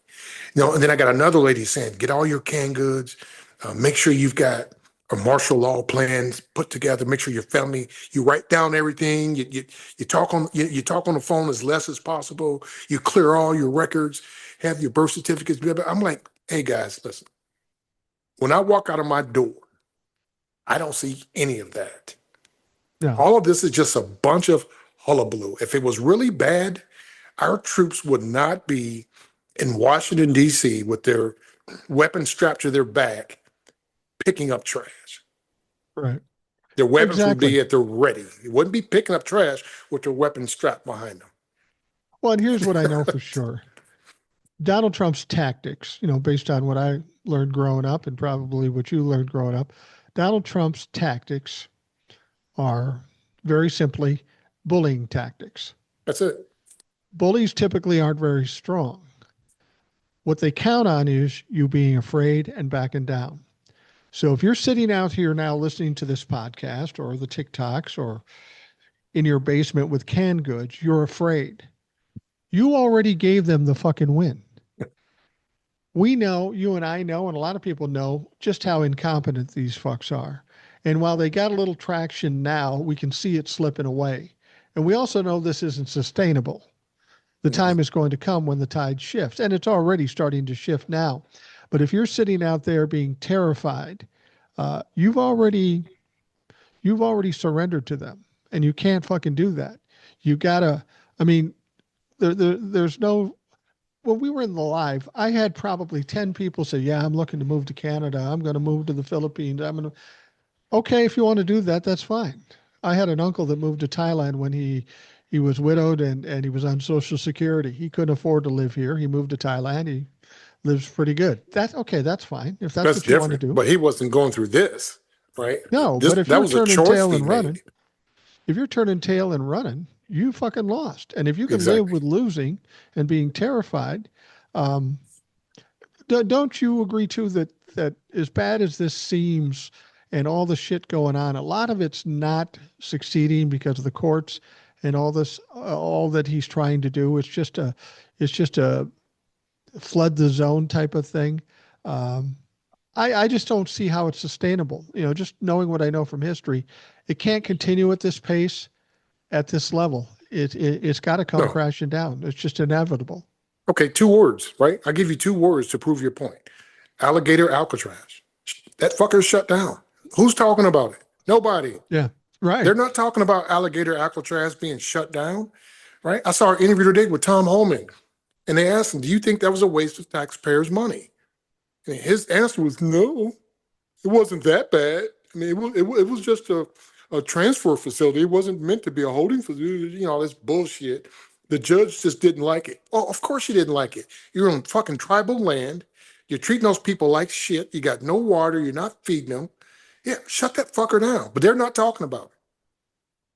And then I got another lady saying, get all your canned goods, make sure you've got a martial law plan put together. Make sure your family, you write down everything. You talk on you talk on the phone as less as possible. You clear all your records, have your birth certificates. Blah, blah. I'm like, hey guys, listen. When I walk out of my door, I don't see any of that. No. All of this is just a bunch of hullabaloo. If it was really bad, our troops would not be in Washington, D.C. with their weapons strapped to their back, picking up trash. Right. Their weapons would Exactly. be at the ready. They wouldn't be picking up trash with their weapons strapped behind them. Well, and here's what I know for sure. Donald Trump's tactics, based on what I learned growing up and probably what you learned growing up, Donald Trump's tactics are very simply bullying tactics. That's it. Bullies typically aren't very strong. What they count on is you being afraid and backing down. So if you're sitting out here now listening to this podcast or the TikToks or in your basement with canned goods, you're afraid. You already gave them the fucking win. We know, you and I know, and a lot of people know just how incompetent these fucks are. And while they got a little traction now, we can see it slipping away. And we also know this isn't sustainable. The time is going to come when the tide shifts, and it's already starting to shift now. But if you're sitting out there being terrified, you've already surrendered to them, and you can't fucking do that. You gotta. I mean, there's no. When we were in the live, I had probably 10 people say, "Yeah, I'm looking to move to Canada. I'm going to move to the Philippines. I'm going to." Okay, if you want to do that, that's fine. I had an uncle that moved to Thailand when he was widowed and he was on Social Security. He couldn't afford to live here. He moved to Thailand. He lives pretty good. That's okay. That's fine if that's That's what you want to different. do. But he wasn't going through this, right? No, This but if that you're was a turning choice tail he and running, made. if you're turning tail and running, you fucking lost. And if you can live Exactly. with losing and being terrified, um, don't you agree too that as bad as this seems and all the shit going on, a lot of it's not succeeding because of the courts and all this, all that he's trying to do. It's just a flood the zone type of thing. Um, I just don't see how it's sustainable. Just knowing what I know from history, it can't continue at this pace, at this level. It's got to come No. crashing down. It's just inevitable. Okay, two words, right? I'll give you two words to prove your point. Alligator Alcatraz. That fucker's shut down. Who's talking about it? Nobody. Yeah, right. They're not talking about Alligator Alcatraz being shut down, right? I saw an interview today with Tom Holman, and they asked him, "Do you think that was a waste of taxpayers' money?" And his answer was, "No, it wasn't that bad. I mean, it was just a transfer facility. It wasn't meant to be a holding facility. All this bullshit." The judge just didn't like it. Oh, of course you didn't like it. You're on fucking tribal land. You're treating those people like shit. You got no water. You're not feeding them. Yeah, shut that fucker down. But they're not talking about it.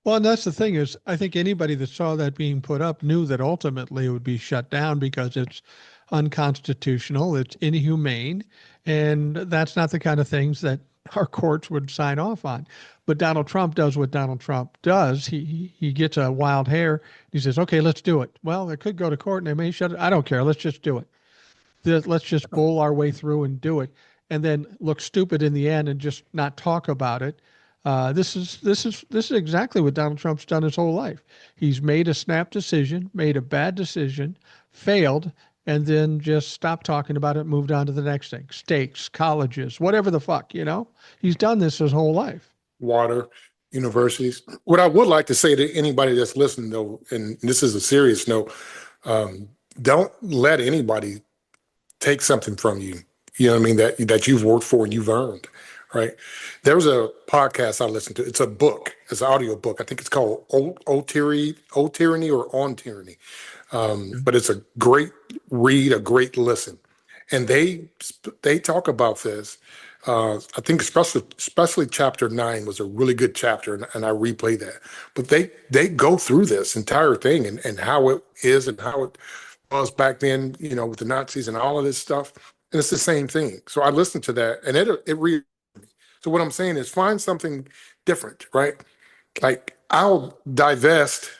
Well, and that's the thing is, I think anybody that saw that being put up knew that ultimately it would be shut down because it's unconstitutional, it's inhumane, and that's not the kind of things that our courts would sign off on. But Donald Trump does what Donald Trump does. He gets a wild hair. He says, "Okay, let's do it." Well, it could go to court and they may shut it. I don't care. Let's just do it. Let's just bowl our way through and do it, and then look stupid in the end and just not talk about it. This is exactly what Donald Trump's done his whole life. He's made a snap decision, made a bad decision, failed, and then just stopped talking about it, moved on to the next thing. Stakes, colleges, whatever the fuck. He's done this his whole life. Water, universities. What I would like to say to anybody that's listening, though, and this is a serious note, don't let anybody take something from you. You know what I mean? That you've worked for and you've earned, right? There was a podcast I listened to. It's a book. It's an audio book. I think it's called Old Tyranny or On Tyranny. But it's a great read, a great listen. And they talk about this. I think especially chapter 9 was a really good chapter, and I replay that. But they go through this entire thing and how it is and how it was back then, with the Nazis and all of this stuff. And it's the same thing. So I listened to that, and it really. So what I'm saying is find something different, right? Like I'll divest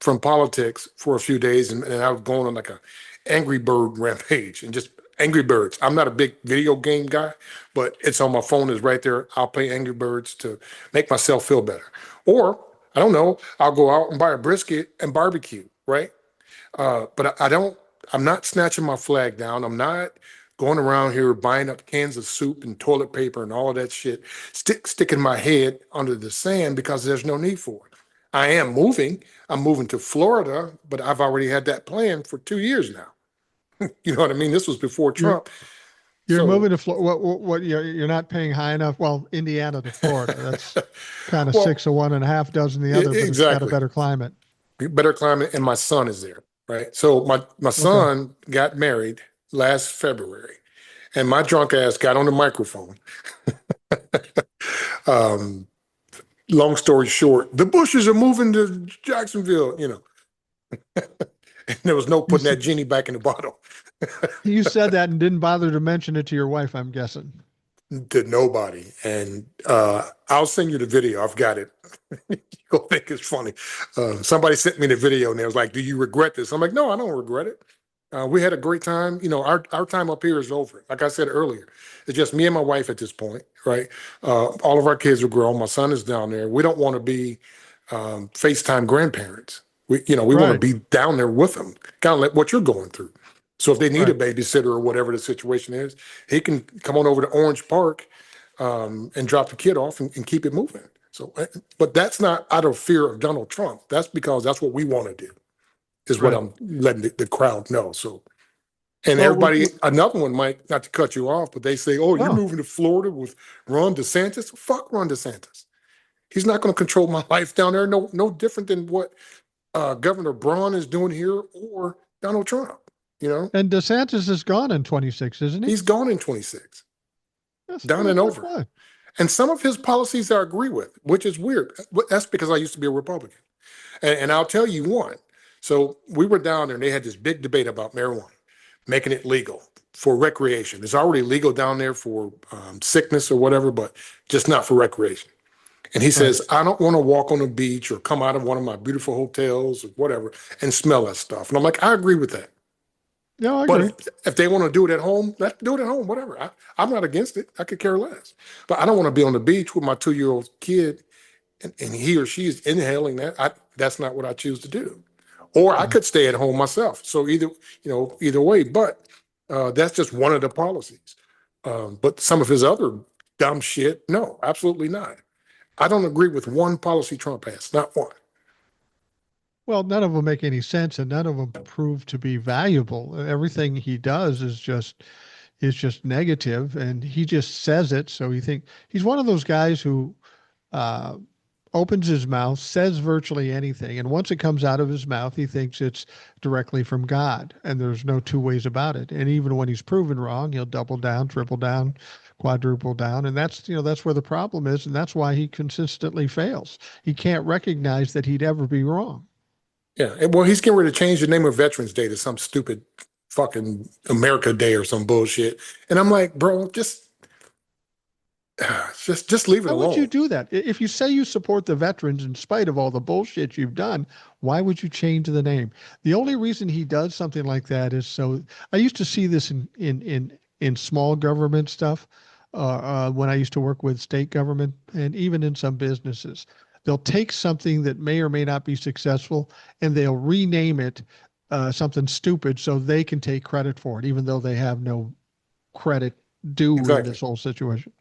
from politics for a few days, and I was going on like a Angry Bird rampage and just Angry Birds. I'm not a big video game guy, but it's on my phone, is right there. I'll play Angry Birds to make myself feel better. Or I don't know, I'll go out and buy a brisket and barbecue, right? But I don't. I'm not snatching my flag down. I'm not going around here buying up cans of soup and toilet paper and all of that shit, sticking my head under the sand because there's no need for it. I am moving. I'm moving to Florida, but I've already had that plan for 2 years now. You know what I mean? This was before You're Trump. you're So, moving to Florida. What you're not paying high enough. Well, Indiana to Florida. That's kind of well, six of one and a half dozen the other, but it's got a exactly. better climate. Better climate, and my son is there, right? So my Okay. son got married last February, and my drunk ass got on the microphone. um, Long story short, the Bushes are moving to Jacksonville, and there was no You putting s- that genie back in the bottle. you said that and didn't bother to mention it to your wife, I'm guessing. To nobody. And I'll send you the video. I've got it. You'll think it's funny. Somebody sent me the video and they was like, "Do you regret this?" I'm like, "No, I don't regret it. We had a great time. Our time up here is over. Like I said earlier, it's just me and my wife at this point, right? All of our kids are grown. My son is down there. We don't want to be FaceTime grandparents. We want to Right. be down there with them, kind of like what you're going through. So if they need a Right. babysitter or whatever the situation is, he can come on over to Orange Park and drop the kid off and keep it moving. So, but that's not out of fear of Donald Trump. That's because that's what we want to do, is what Right. I'm letting the crowd know. So, and Well, everybody, another one might, not to cut you off, but they say, "Oh, you're no. moving to Florida with Ron DeSantis." Fuck Ron DeSantis. He's not going to control my life down there. No different than what Governor Braun is doing here or Donald Trump. You know, And DeSantis is gone in 26, isn't he? he's gone in 26, Yes, down what and the over. fuck? And some of his policies I agree with, which is weird. That's because I used to be a Republican. And I'll tell you one. So we were down there and they had this big debate about marijuana, making it legal for recreation. It's already legal down there for sickness or whatever, but just not for recreation. And he Right. says, I don't want to walk on the beach or come out of one of my beautiful hotels or whatever and smell that stuff. And I'm like, I agree with that. Yeah, I But agree. if they want to do it at home, let's do it at home, whatever. I'm not against it. I could care less. But I don't want to be on the beach with my 2-year-old kid and he or she is inhaling that. That's not what I choose to do. Or I Yeah. could stay at home myself. So either way. But that's just one of the policies. But some of his other dumb shit, no, absolutely not. I don't agree with one policy Trump has, not one. Well, none of them make any sense, and none of them prove to be valuable. Everything he does is just negative, and he just says it. So he think he's one of those guys who uh, opens his mouth, says virtually anything, and once it comes out of his mouth, he thinks it's directly from God, and there's no two ways about it. And even when he's proven wrong, he'll double down, triple down, quadruple down, and that's where the problem is, and that's why he consistently fails. He can't recognize that he'd ever be wrong. Yeah. Well, he's getting ready to change the name of Veterans Day to some stupid fucking America Day or some bullshit. And I'm like, bro, just leave it Why would you alone. do that? If you say you support the veterans in spite of all the bullshit you've done, why would you change the name? The only reason he does something like that is so I used to see this in small government stuff when I used to work with state government and even in some businesses. They'll take something that may or may not be successful and they'll rename it something stupid so they can take credit for it, even though they have no credit due in Exactly. this whole situation.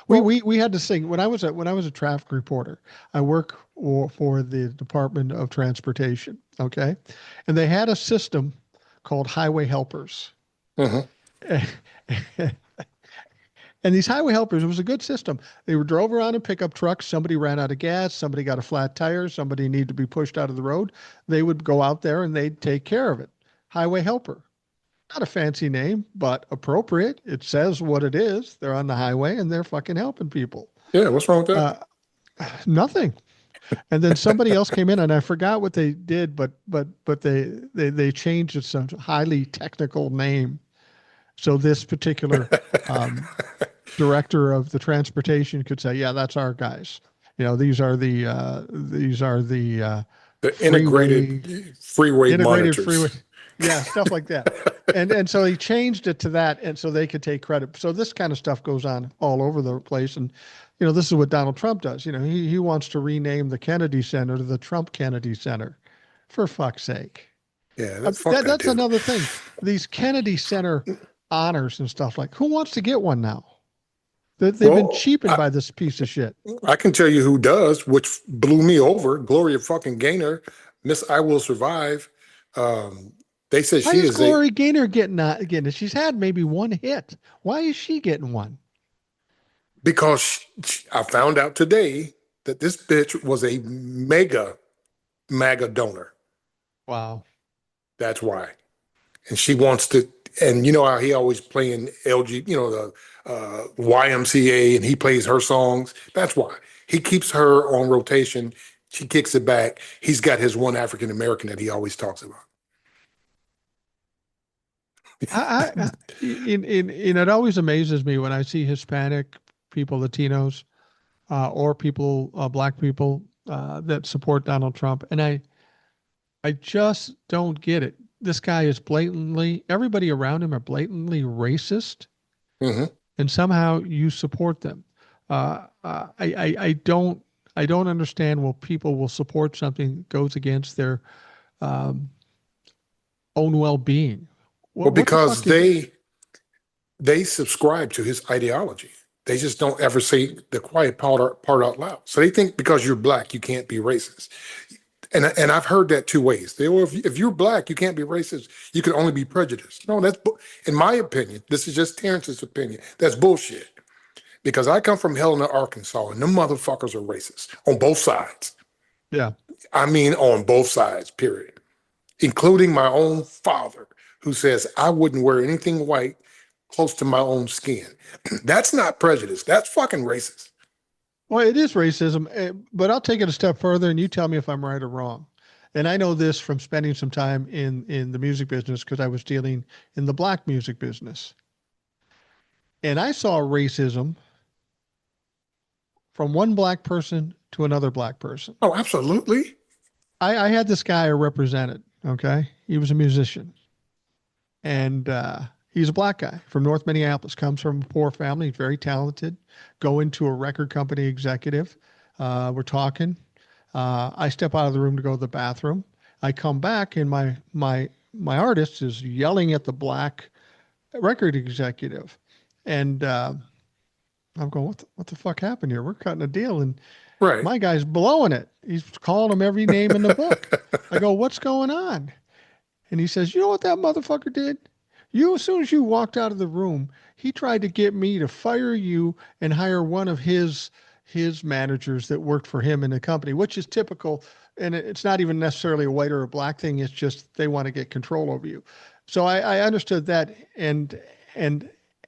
We, Well, we we had to sing when I was a traffic reporter. I work for the Department of Transportation. Okay, and they had a system called Highway Helpers. mhm. And these highway helpers, it was a good system. They were drove around in pickup trucks. Somebody ran out of gas. Somebody got a flat tire. Somebody needed to be pushed out of the road. They would go out there and they'd take care of it. Highway helper. Not a fancy name, but appropriate. It says what it is. They're on the highway and they're fucking helping people. Yeah, what's wrong with that? Uh, Nothing. And then somebody else came in and I forgot what they did, but they changed it to a highly technical name. So this particular um, director of the transportation could say, "Yeah, that's our guys. These are the The freeway freeway integrated freeway, monitors. yeah, stuff like that." And so he changed it to that, and so they could take credit. So this kind of stuff goes on all over the place, and this is what Donald Trump does. He wants to rename the Kennedy Center to the Trump Kennedy Center, for fuck's sake. Yeah, fuck that That's dude. another thing. These Kennedy Center honors and stuff like, who wants to get one now? They've been Well, cheapened by this piece of shit. I can tell you who does, which blew me over. Gloria fucking Gaynor, Miss I Will Survive. Um, they said Why she is is a Glory Gaynor getting it? She's had maybe one hit. Why is she getting one? because I found out today that this bitch was a MAGA donor. Wow. That's why. And she wants to, and you know how he always playing LG, the YMCA, and he plays her songs. That's why he keeps her on rotation. She kicks it back. He's got his one African American that he always talks about. It always amazes me when I see Hispanic people, Latinos, or people, black people, that support Donald Trump, and I just don't get it. This guy is everybody around him are blatantly racist, Hmm. and somehow you support them. I don't understand why people will support something that goes against their um, own well-being. Well, What the because fuck is it? they subscribe to his ideology. They just don't ever say the quiet part out loud. So they think because you're black, you can't be racist. And I've heard that two ways. If you're black, you can't be racist. You can only be prejudiced. No, in my opinion. This is just Terrence's opinion. That's bullshit. because I come from Helena, Arkansas, and them motherfuckers are racist on both sides. Yeah. I mean, on both sides, period, including my own father, who says I wouldn't wear anything white close to my own skin. That's not prejudice. That's fucking racist. Well, it is racism, but I'll take it a step further and you tell me if I'm right or wrong. And I know this from spending some time in the music business because I was dealing in the black music business. And I saw racism from one black person to another black person. Oh, absolutely. I had this guy I represented. Okay. He was a musician and he's a black guy from North Minneapolis, comes from a poor family. He's very talented. Go into a record company executive. We're talking. I step out of the room to go to the bathroom. I come back and my artist is yelling at the black record executive. And I'm going, what the fuck happened here? We're cutting a deal. And Right. my guy's blowing it. He's calling him every name in the book. I go, what's going on? And he says, you know what that motherfucker did? As soon as you walked out of the room, he tried to get me to fire you and hire one of his managers that worked for him in the company, which is typical. And it's not even necessarily a white or a black thing. It's just they want to get control over you. So I understood that. And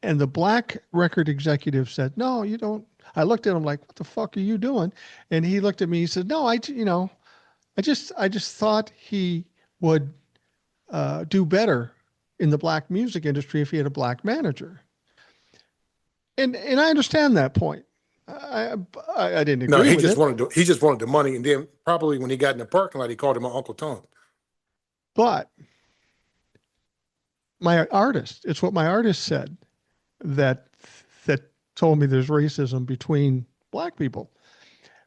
the black record executive said, no, you don't. I looked at him like, what the fuck are you doing? And he looked at me, he said, no, I just thought he would do better in the black music industry if he had a black manager. And I understand that point. I didn't agree No, he with just it, he just wanted the money, and then probably when he got in the parking lot, he called him Uncle Tom. but it's what my artist said that told me there's racism between black people.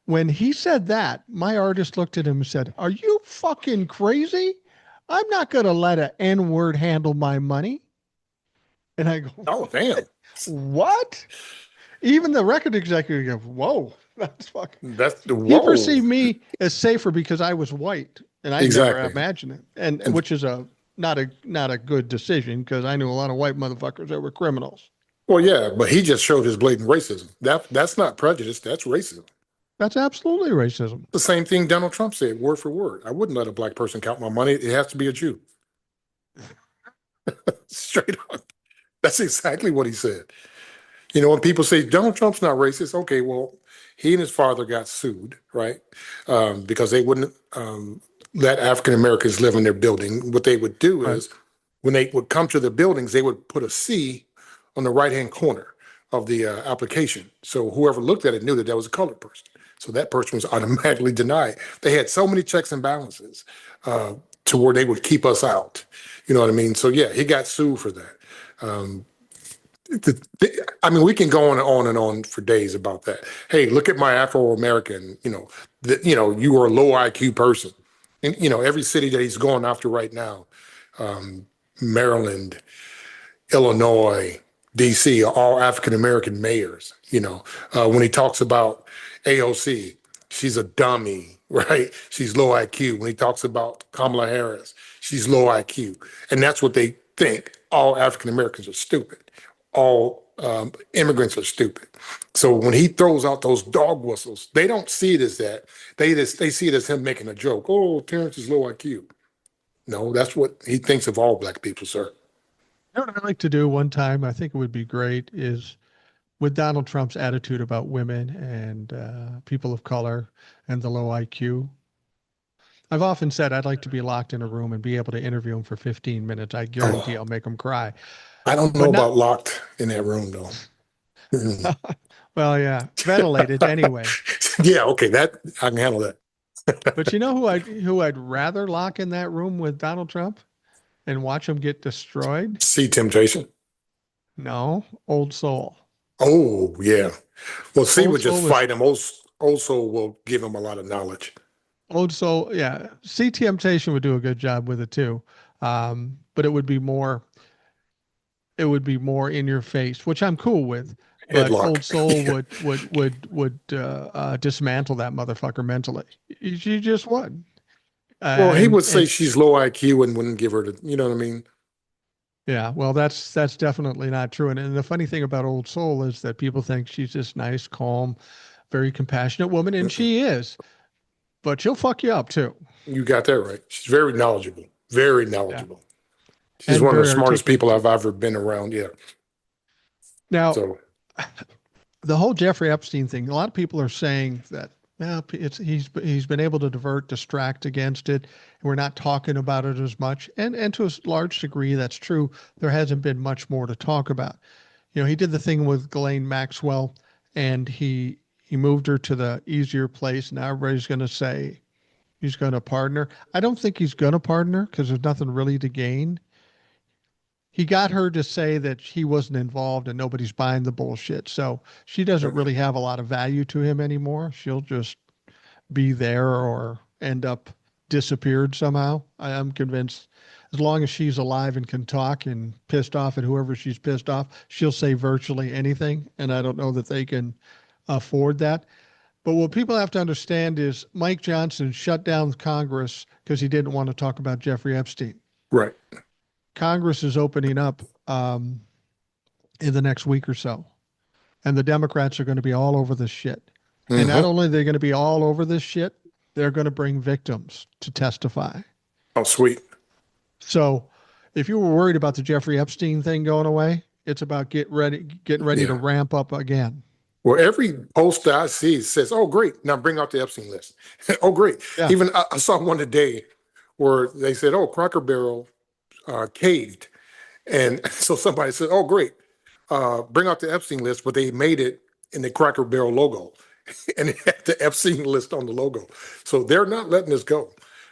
When he said that, my artist looked at him and said, are you fucking crazy? I'm not going to let an N-word handle my money. And I go, Oh, damn. what? Even the record executive goes, whoa, that's fucking. That's the He whoa. perceived me as safer because I was white, and I never Exactly. imagined it, and And which is not a good decision because I knew a lot of white motherfuckers that were criminals. well, yeah, but he just showed his blatant racism. That's not prejudice. That's racism. That's absolutely racism. The same thing Donald Trump said, word for word. I wouldn't let a black person count my money. It has to be a Jew. Straight up. That's exactly what he said. You know, when people say Donald Trump's not racist, okay, well, he and his father got sued, right? Because they wouldn't let African Americans live in their building. What they would do Right. is when they would come to the buildings, they would put a C on the right-hand corner of the application. So whoever looked at it knew that that was a colored person. So that person was automatically denied. They had so many checks and balances to where they would keep us out. You know what I mean? So yeah, he got sued for that. Um, I mean, we can go on and on for days about that. Hey, look at my Afro-American, you are a low IQ person. And, every city that he's going after right now, Maryland, Illinois, DC, are all African-American mayors. When he talks about AOC, she's a dummy, right? She's low IQ. When he talks about Kamala Harris, she's low IQ. And that's what they think. All African-Americans are stupid. All immigrants are stupid. So when he throws out those dog whistles, they don't see it as that. They see it as him making a joke. Oh, Terrence is low IQ. No, that's what he thinks of all black people, sir. You know what I'd like to do one time, I think it would be great, is with Donald Trump's attitude about women and people of color and the low IQ. I've often said I'd like to be locked in a room and be able to interview him for 15 minutes. I guarantee I'll make him cry. I don't know But not, about locked in that room though. well, yeah, ventilated anyway. Yeah, okay, that I can handle that. But you know who I'd rather lock in that room with Donald Trump and watch him get destroyed? See Temptation. No, Old Soul. Oh yeah. Well, C Old would just Soul fight him. Old Soul will give him a lot of knowledge. Old Soul, yeah. See Temptation would do a good job with it too. But it would be more in your face, which I'm cool with. But Headlock. Old Soul would dismantle that motherfucker mentally. You just would. Well, he would say And she's low IQ and wouldn't give her the, you know what I mean? Yeah, well, that's definitely not true. And the funny thing about Old Soul is that people think she's this nice, calm, very compassionate woman, and Mm-mm. she is, but she'll fuck you up too. You got that right. She's very knowledgeable, very Yeah, knowledgeable. She's and one of the very smartest articulate people too. I've ever been around. Yeah. Now, So, the whole Jeffrey Epstein thing, a lot of people are saying that, well, he's been able to distract against it, and we're not talking about it as much. And to a large degree, that's true. There hasn't been much more to talk about. He did the thing with Ghislaine Maxwell, and he moved her to the easier place. Now everybody's going to say he's going to pardon her. I don't think he's going to pardon her because there's nothing really to gain. He got her to say that he wasn't involved and nobody's buying the bullshit. So she doesn't really have a lot of value to him anymore. She'll just be there or end up disappeared somehow. I am convinced as long as she's alive and can talk and pissed off at whoever she's pissed off, she'll say virtually anything. And I don't know that they can afford that. But what people have to understand is Mike Johnson shut down Congress because he didn't want to talk about Jeffrey Epstein. right. Congress is opening up in the next week or so, and the Democrats are going to be all over this shit. And not Hmm. only are they going to be all over this shit, they're going to bring victims to testify. Oh, sweet. So if you were worried about the Jeffrey Epstein thing going away, it's about getting ready to Yeah. ramp up again. Well, every post that I see says, "Oh, great! Now bring out the Epstein list." Oh, great! Yeah. Even I saw one today where they said, "Oh, Cracker Barrel caved," and so somebody said, "Oh, great! Bring out the Epstein list," but they made it in the Cracker Barrel logo, and it had the Epstein list on the logo. So they're not letting this go.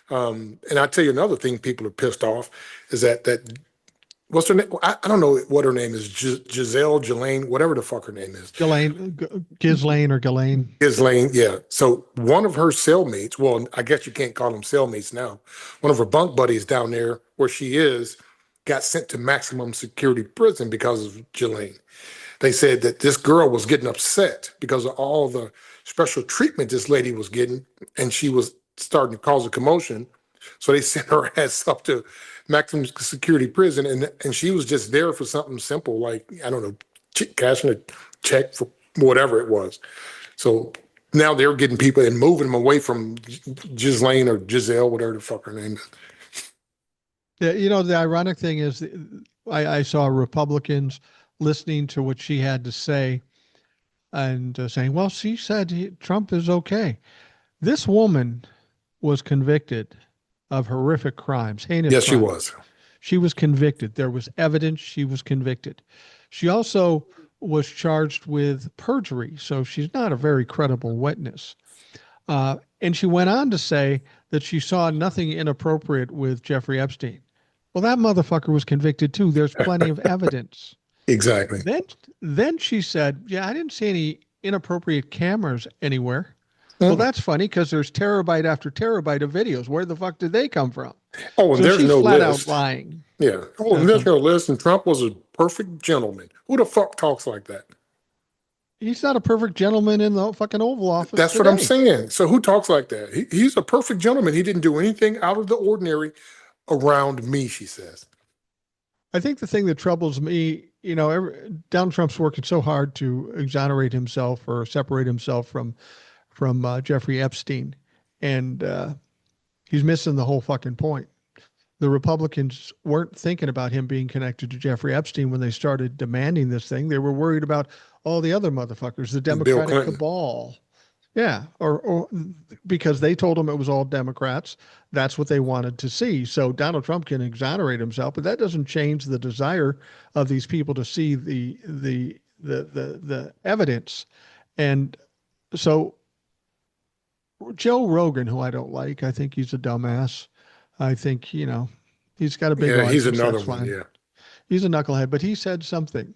And I tell you another thing, people are pissed off is that what's her name? I don't know what her name is, Giselle, Jelaine, whatever the fuck her name is. Ghislaine or Ghislaine. Ghislaine, yeah. So one of her cellmates, well, I guess you can't call them cellmates now. One of her bunk buddies down there where she is got sent to maximum security prison because of Jelaine. They said that this girl was getting upset because of all the special treatment this lady was getting, and she was starting to cause a commotion. So they sent her ass up to maximum security prison, and she was just there for something simple like I don't know, cashing a check for whatever it was. So now they're getting people and moving them away from Ghislaine or Giselle, whatever the fuck her name is. Yeah, the ironic thing is, I saw Republicans listening to what she had to say and saying, well, she said Trump is okay. This woman was convicted of horrific crimes, heinous Yes, she crimes. was. She was convicted. There was evidence she was convicted. She also was charged with perjury, so she's not a very credible witness. And she went on to say that she saw nothing inappropriate with Jeffrey Epstein. Well, that motherfucker was convicted too. There's plenty of evidence. Exactly. Then, then she said, "Yeah, I didn't see any inappropriate cameras anywhere." Well, Mm. that's funny because there's terabyte after terabyte of videos. Where the fuck did they come from? Oh, and So there's she's no flat out list. lying. Yeah. Oh, and That's there's a, no list. And Trump was a perfect gentleman. Who the fuck talks like that? he's not a perfect gentleman in the fucking Oval Office That's what I'm today. saying. So who talks like that? He's a perfect gentleman. He didn't do anything out of the ordinary around me, she says. I think the thing that troubles me, Donald Trump's working so hard to exonerate himself or separate himself from Jeffrey Epstein, and he's missing the whole fucking point. The Republicans weren't thinking about him being connected to Jeffrey Epstein when they started demanding this thing. They were worried about all the other motherfuckers, the And Bill Democratic Clinton. cabal. Yeah, or because they told him it was all Democrats. That's what they wanted to see. So Donald Trump can exonerate himself, but that doesn't change the desire of these people to see the evidence. And so Joe Rogan, who I don't like, I think he's a dumbass. I think, he's got a big Yeah, he's audience. another That's one. fine. Yeah. He's a knucklehead, but he said something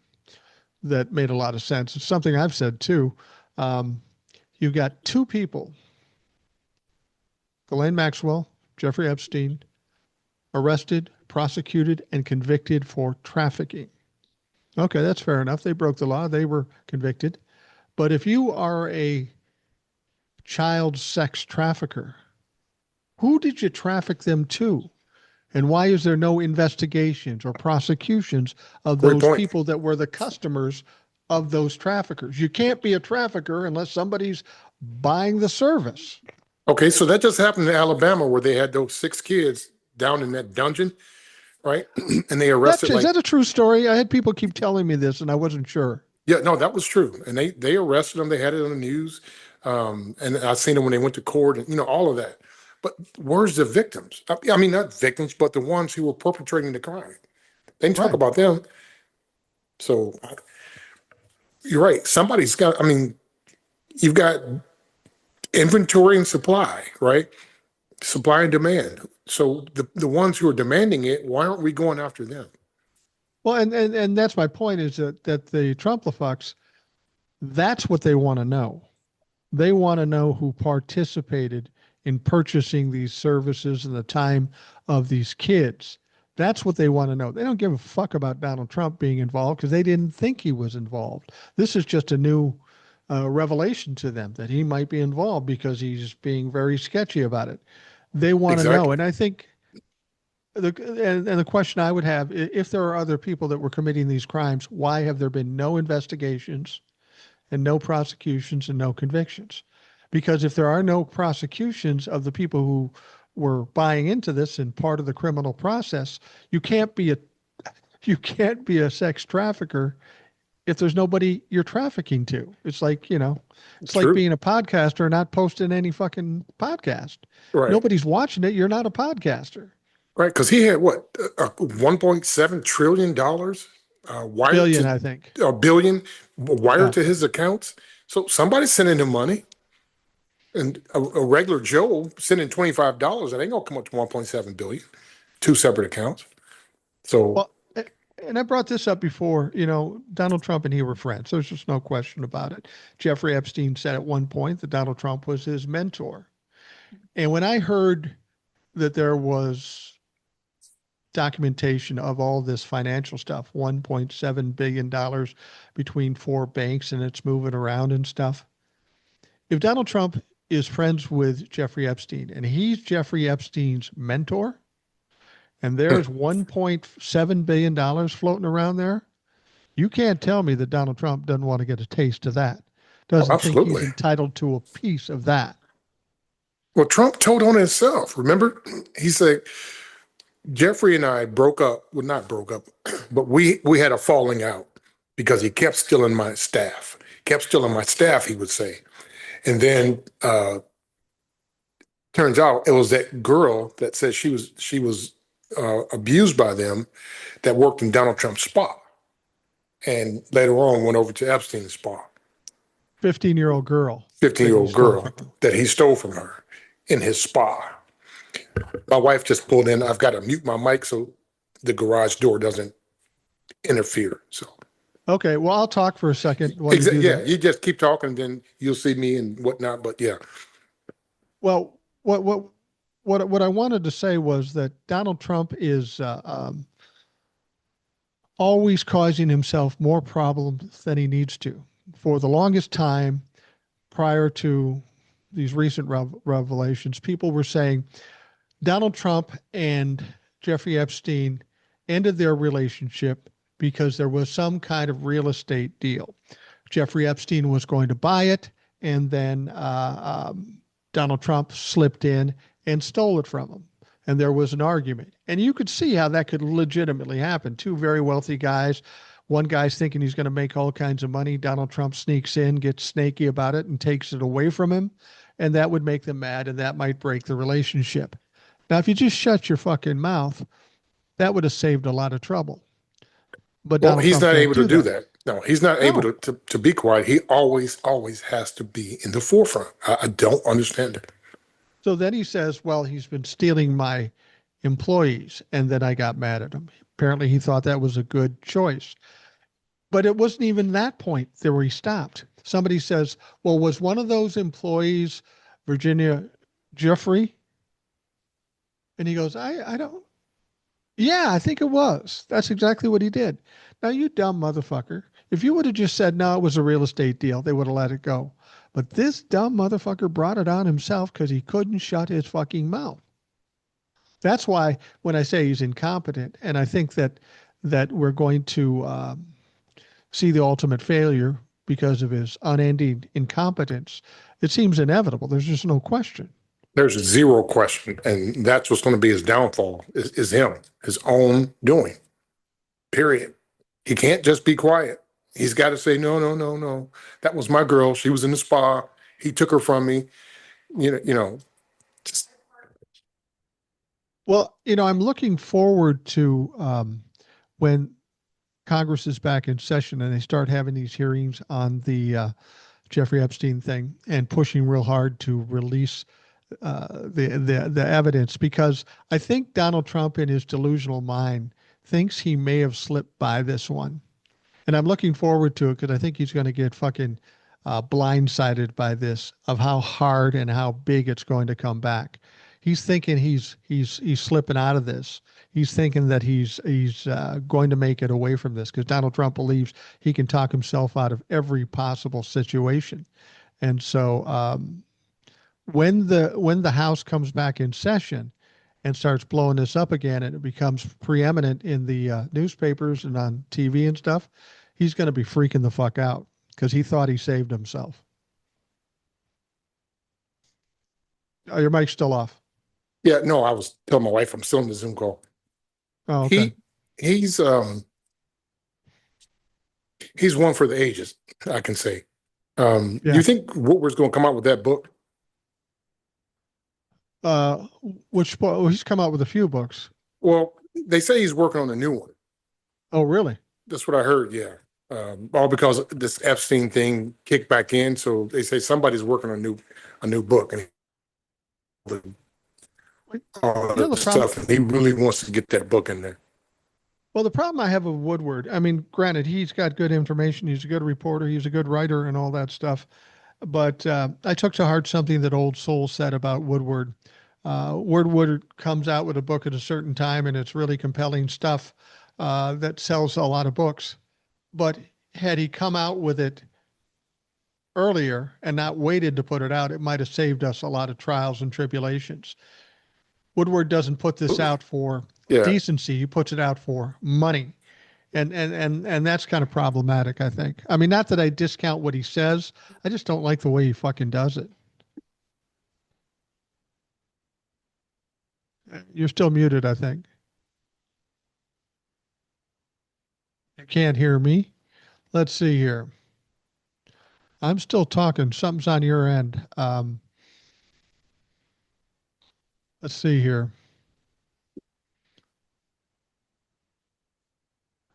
that made a lot of sense. It's something I've said too. Um, you've got two people, Ghislaine Maxwell, Jeffrey Epstein, arrested, prosecuted, and convicted for trafficking. Okay, that's fair enough. They broke the law. They were convicted. But if you are a child sex trafficker, who did you traffic them to? And why is there no investigations or prosecutions of Great those point. people that were the customers of those traffickers? You can't be a trafficker unless somebody's buying the service. Okay, so that just happened in Alabama where they had those 6 kids down in that dungeon, right? And they arrested Is like, that a true story? I had people keep telling me this and I wasn't sure. yeah, no, that was true. And they arrested them. They had it on the news. And I seen them when they went to court and, all of that. But where's the victims? I mean, not victims, but the ones who were perpetrating the crime. They didn't talk Right. about them. So you're right. Somebody's got, you've got inventory and supply, right? Supply and demand. So the ones who are demanding it, why aren't we going after them? Well, and that's my point is that the Trumplafucks, that's what they want to know. They want to know who participated in purchasing these services and the time of these kids. That's what they want to know. They don't give a fuck about Donald Trump being involved because they didn't think he was involved. This is just a new revelation to them that he might be involved because he's being very sketchy about it. They want to know. Exactly. And I think the question I would have, if there are other people that were committing these crimes, why have there been no investigations and no prosecutions and no convictions? Because if there are no prosecutions of the people who were buying into this and part of the criminal process, you can't be a sex trafficker if there's nobody you're trafficking to. It's like, it's like True. being a podcaster, not posting any fucking podcast. Right. Nobody's watching it. You're not a podcaster. Right. Because he had what, $1.7 trillion wired Billion, to I think. a billion wired Yeah. to his accounts. So somebody's sending him money. And a regular Joe sending $25, that ain't gonna come up to 1.7 billion, 2 separate accounts. So Well, and I brought this up before, Donald Trump and he were friends. There's just no question about it. Jeffrey Epstein said at one point that Donald Trump was his mentor. And when I heard that there was documentation of all this financial stuff, $1.7 billion between 4 banks and it's moving around and stuff. If Donald Trump is friends with Jeffrey Epstein and he's Jeffrey Epstein's mentor, and there's $1.7 billion floating around there, you can't tell me that Donald Trump doesn't want to get a taste of that. Doesn't think absolutely. he's entitled to a piece of that. Well, Trump told on himself. Remember, he said Jeffrey and I broke up. Well, not broke up, but we had a falling out because he kept stealing my staff. He would say. And then turns out it was that girl that said she was abused by them that worked in Donald Trump's spa, and later on went over to Epstein's spa. 15-year-old girl. 15-year-old girl that he stole from her in his spa. My wife just pulled in. I've got to mute my mic so the garage door doesn't interfere. So Okay, well, I'll talk for a second. While you do yeah, that. you just keep talking, then you'll see me and whatnot. But yeah, Well, what I wanted to say was that Donald Trump is always causing himself more problems than he needs to. For the longest time, prior to these recent revelations, people were saying Donald Trump and Jeffrey Epstein ended their relationship because there was some kind of real estate deal. Jeffrey Epstein was going to buy it, and then Donald Trump slipped in and stole it from him. And there was an argument. And you could see how that could legitimately happen. 2 very wealthy guys. One guy's thinking he's going to make all kinds of money. Donald Trump sneaks in, gets snaky about it, and takes it away from him. And that would make them mad, and that might break the relationship. Now, if you just shut your fucking mouth, that would have saved a lot of trouble. But well, Donald he's Trump not can't able to do that. No, he's not able No. to be quiet. He always has to be in the forefront. I don't understand it. So then he says, well, he's been stealing my employees. And then I got mad at him. Apparently he thought that was a good choice. But it wasn't even that point there where he stopped. Somebody says, well, was one of those employees Virginia Giuffre? And he goes, I don't. Yeah, I think it was. That's exactly what he did. Now, you dumb motherfucker. If you would have just said, no, it was a real estate deal, they would have let it go. But this dumb motherfucker brought it on himself because he couldn't shut his fucking mouth. That's why when I say he's incompetent, and I think that we're going to see the ultimate failure because of his unending incompetence, it seems inevitable. There's just no question. There's zero question, and that's what's going to be his downfall is him, his own doing. Period. He can't just be quiet. He's got to say, no, no, no, no. That was my girl. She was in the spa. He took her from me. Just Well, I'm looking forward to when Congress is back in session and they start having these hearings on the Jeffrey Epstein thing and pushing real hard to release the evidence, because I think Donald Trump, in his delusional mind, thinks he may have slipped by this one, and I'm looking forward to it because I think he's going to get fucking blindsided by this, of how hard and how big it's going to come back. He's thinking he's slipping out of this. He's thinking that he's going to make it away from this because Donald Trump believes he can talk himself out of every possible situation. And so when the House comes back in session and starts blowing this up again, and it becomes preeminent in the newspapers and on TV and stuff, he's going to be freaking the fuck out because he thought he saved himself. Oh, your mic's still off. yeah, no, I was telling my wife I'm still in the Zoom call. Oh, okay. He's one for the ages, I can say. Yeah. You think Woodward's going to come out with that book? Uh, which well, he's come out with a few books. Well, they say he's working on a new one. Oh, really? That's what I heard. Yeah, all because this Epstein thing kicked back in. So they say somebody's working on a new book and all You know that the problem. stuff. And he really wants to get that book in there. Well, the problem I have with Woodward, I mean, granted, he's got good information. He's a good reporter. He's a good writer and all that stuff. But I took to heart something that Old Soul said about Woodward. Woodward comes out with a book at a certain time, and it's really compelling stuff that sells a lot of books. But had he come out with it earlier and not waited to put it out, it might have saved us a lot of trials and tribulations. Woodward doesn't put this out for Yeah, decency; he puts it out for money, and that's kind of problematic, I think. I mean, not that I discount what he says, I just don't like the way he fucking does it. You're still muted, I think. You can't hear me. Let's see here. I'm still talking. Something's on your end. Let's see here.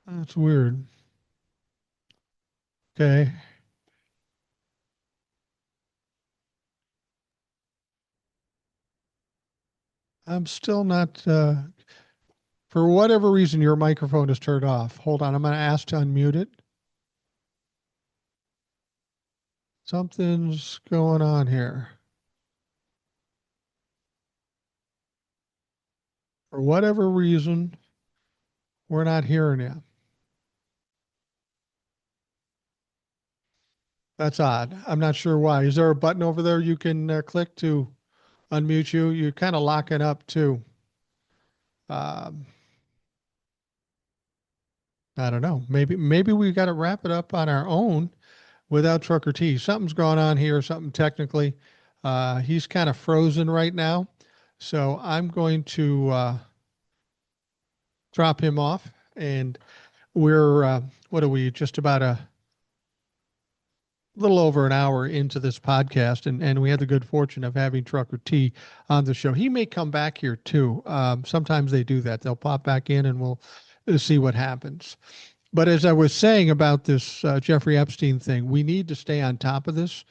That's weird. Okay. I'm still not, for whatever reason, your microphone is turned off. Hold on. I'm going to ask to unmute it. Something's going on here. For whatever reason, we're not hearing you. That's odd. I'm not sure why. Is there a button over there you can click to unmute you? You're kind of locking up too. Um, I don't know. Maybe we got to wrap it up on our own without Trucker T. Something's going on here. Something technically. He's kind of frozen right now, so I'm going to drop him off. And we're what are we? Just about a little over an hour into this podcast, and we had the good fortune of having Trucker T on the show. He may come back here too. Sometimes they do that. They'll pop back in and we'll see what happens. But as I was saying about this Jeffrey Epstein thing, we need to stay on top of this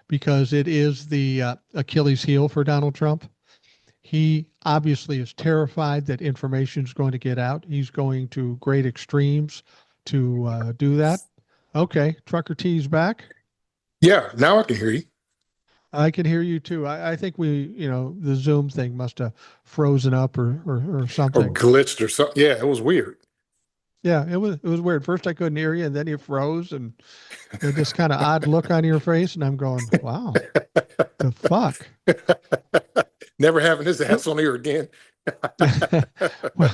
because it is the Achilles heel for Donald Trump. He obviously is terrified that information is going to get out. He's going to great extremes to do that. Okay, Trucker T's back. yeah. Now I can hear you. I can hear you too. I think the Zoom thing must have frozen up or Or something. glitched or something. Yeah, it was weird. Yeah, it was weird. First I couldn't hear you, and then you froze, and this kind of odd look on your face, and I'm going, wow, the fuck. Never having his ass on here again. Well,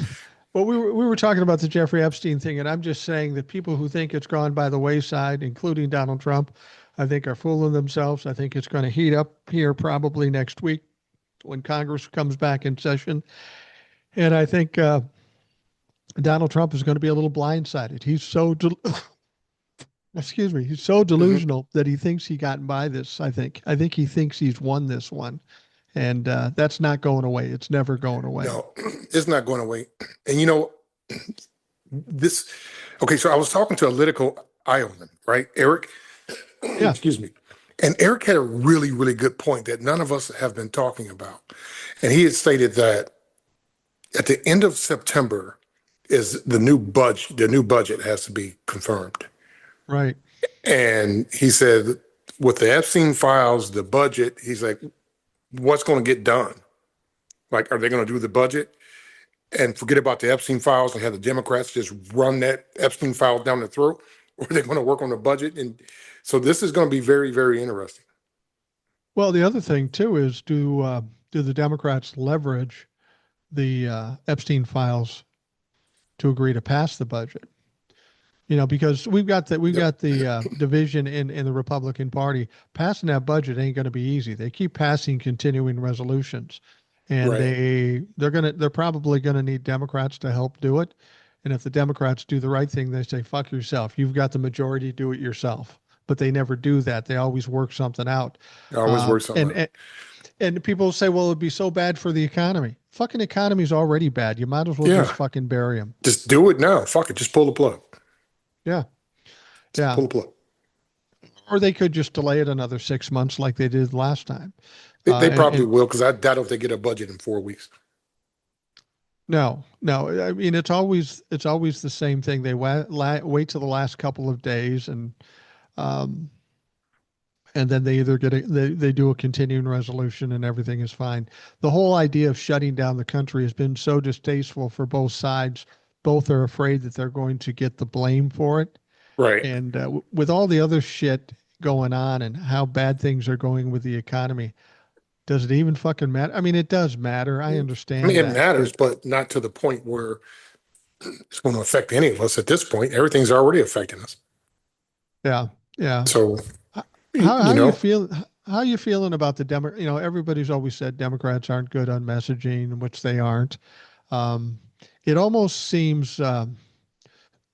well, we were talking about the Jeffrey Epstein thing, and I'm just saying that people who think it's gone by the wayside, including Donald Trump, I think are fooling themselves. I think it's going to heat up here probably next week when Congress comes back in session, and I think Donald Trump is going to be a little blindsided. He's so excuse me, he's so Mhm. delusional that he thinks he got by this. I think he thinks he's won this one, and that's not going away. It's never going away. No, it's not going away. And this, okay, so I was talking to a political Iowan, right? Eric, Yeah, excuse me. And Eric had a really, really good point that none of us have been talking about. And he had stated that at the end of September is the new budget has to be confirmed. right. And he said, with the Epstein files, the budget, he's like, what's going to get done? Like, are they going to do the budget and forget about the Epstein files and have the Democrats just run that Epstein file down the throat? Or are they going to work on the budget? And so this is going to be very, very interesting. Well, the other thing too is do the Democrats leverage the Epstein files to agree to pass the budget? You know, because we've Yep. got the division in the Republican Party. Passing that budget ain't going to be easy. They keep passing continuing resolutions, and Right. they're probably going to need Democrats to help do it. And if the Democrats do the right thing, they say, "Fuck yourself. You've got the majority. Do it yourself." But they never do that. They always work something out. It always Uh, works something and, out. and and people say, "Well, it'd be so bad for the economy." Fucking economy's already bad. You might as well just Yeah. fucking bury them. Just do it now. Fuck it. Just pull the plug. Yeah, Just yeah. pull the plug. Or they could just delay it another 6 months like they did last time. They And, probably and will because I doubt if they get a budget in 4 weeks. no, no, I mean it's always the same thing. They wait till the last couple of days, um, and then they either they do a continuing resolution and everything is fine. The whole idea of shutting down the country has been so distasteful for both sides. Both are afraid that they're going to get the blame for it. Right. And with all the other shit going on and how bad things are going with the economy, does it even fucking matter? I mean, it does matter. I I mean, understand it that, but matters, but not to the point where it's going to affect any of us at this point. Everything's already affecting us. yeah, yeah. So, H- y- How you how you know, feel? How you feeling about the Demo? You know, everybody's always said Democrats aren't good on messaging, which they aren't. Um, it almost seems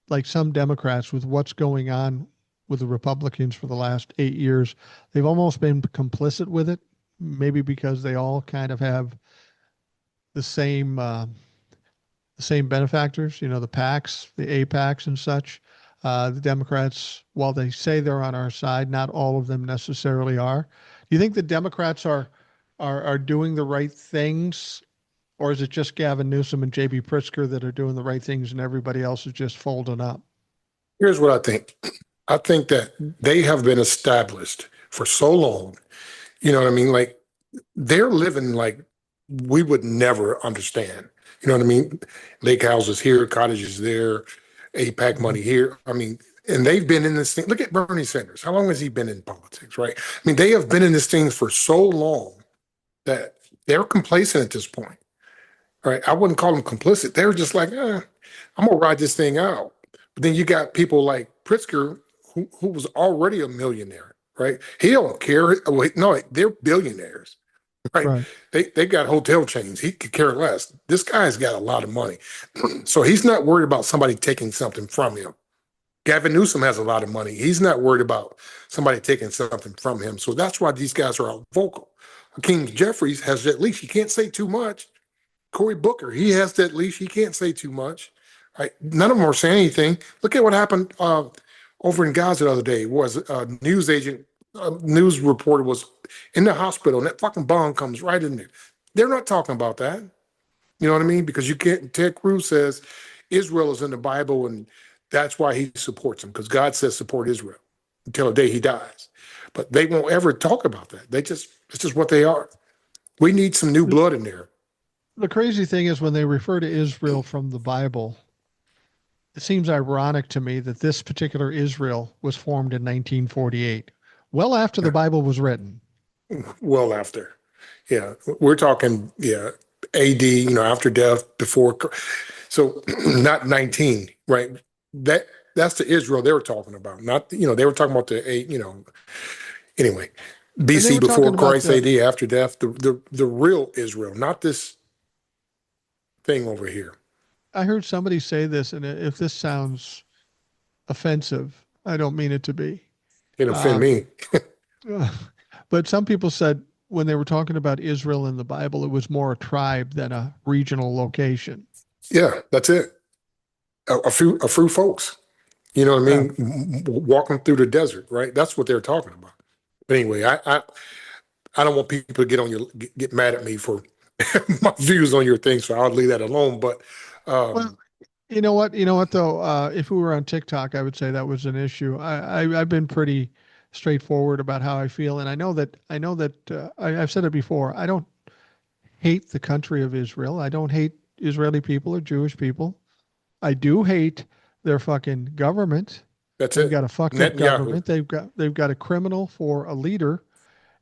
like some Democrats, with what's going on with the Republicans for the last 8 years, they've almost been complicit with it. Maybe because they all kind of have the same benefactors, you know, the PACs, the APACs and such. The Democrats, while they say they're on our side, not all of them necessarily are. Do you think the Democrats are doing the right things, or is it just Gavin Newsom and JB Pritzker that are doing the right things and everybody else is just folding up? here's what I think. I think that they have been established for so long. You know what I mean? Like they're living like we would never understand. You know what I mean? Lake houses here, cottages there, APAC Mhm. money here. I mean, and they've been in this thing. Look at Bernie Sanders. How long has he been in politics, right? I mean, they have been in this thing for so long that they're complacent at this point, right? I wouldn't call them complicit. They're just like, I'm gonna ride this thing out. But then you got people like Pritzker, who was already a millionaire, right? He don't care. Wait, no, they're billionaires, right? Right. They got hotel chains. He could care less. This guy's got a lot of money, so he's not worried about somebody taking something from him. Gavin Newsom has a lot of money. He's not worried about somebody taking something from him. So that's why these guys are out vocal. King Jeffries has that leash. He can't say too much. Cory Booker, he has that leash. He can't say too much. Right? None of them are saying anything. Look at what happened over in Gaza the other day. Was a news agent, a news reporter was in the hospital, and that fucking bomb comes right in there. They're not talking about that. You know what I mean? Because you can't. Ted Cruz says Israel is in the Bible, and that's why he supports them. Because God says support Israel until the day he dies. But they won't ever talk about that. It's just what they are. We need some new blood in there. The crazy thing is when they refer to Israel from the Bible, it seems ironic to me that this particular Israel was formed in 1948, well after the Bible was written. Well after. Yeah, we're talking, yeah, AD, after death, before. So not 19, right? That's the Israel they were talking about. Not, they were talking about anyway, And they BC were talking before about Christ, AD after death, the real Israel, not this thing over here. I heard somebody say this, and if this sounds offensive, I don't mean it to be. It offend Um, me. but some people said when they were talking about Israel in the Bible, it was more a tribe than a regional location. Yeah, that's it. A few folks. You know what I Yeah. mean? Walking through the desert, right? That's what they're talking about. But anyway, I don't want people to get mad at me for my views on your thing, so I'll leave that alone. But Well, you know what though, if we were on TikTok, I would say that was an issue. I've been pretty straightforward about how I feel, and I've said it before. I don't hate the country of Israel. I don't hate Israeli people or Jewish people. I do hate their fucking government. that's They've it. got a fucked up Netanyahu, government. They've got a criminal for a leader,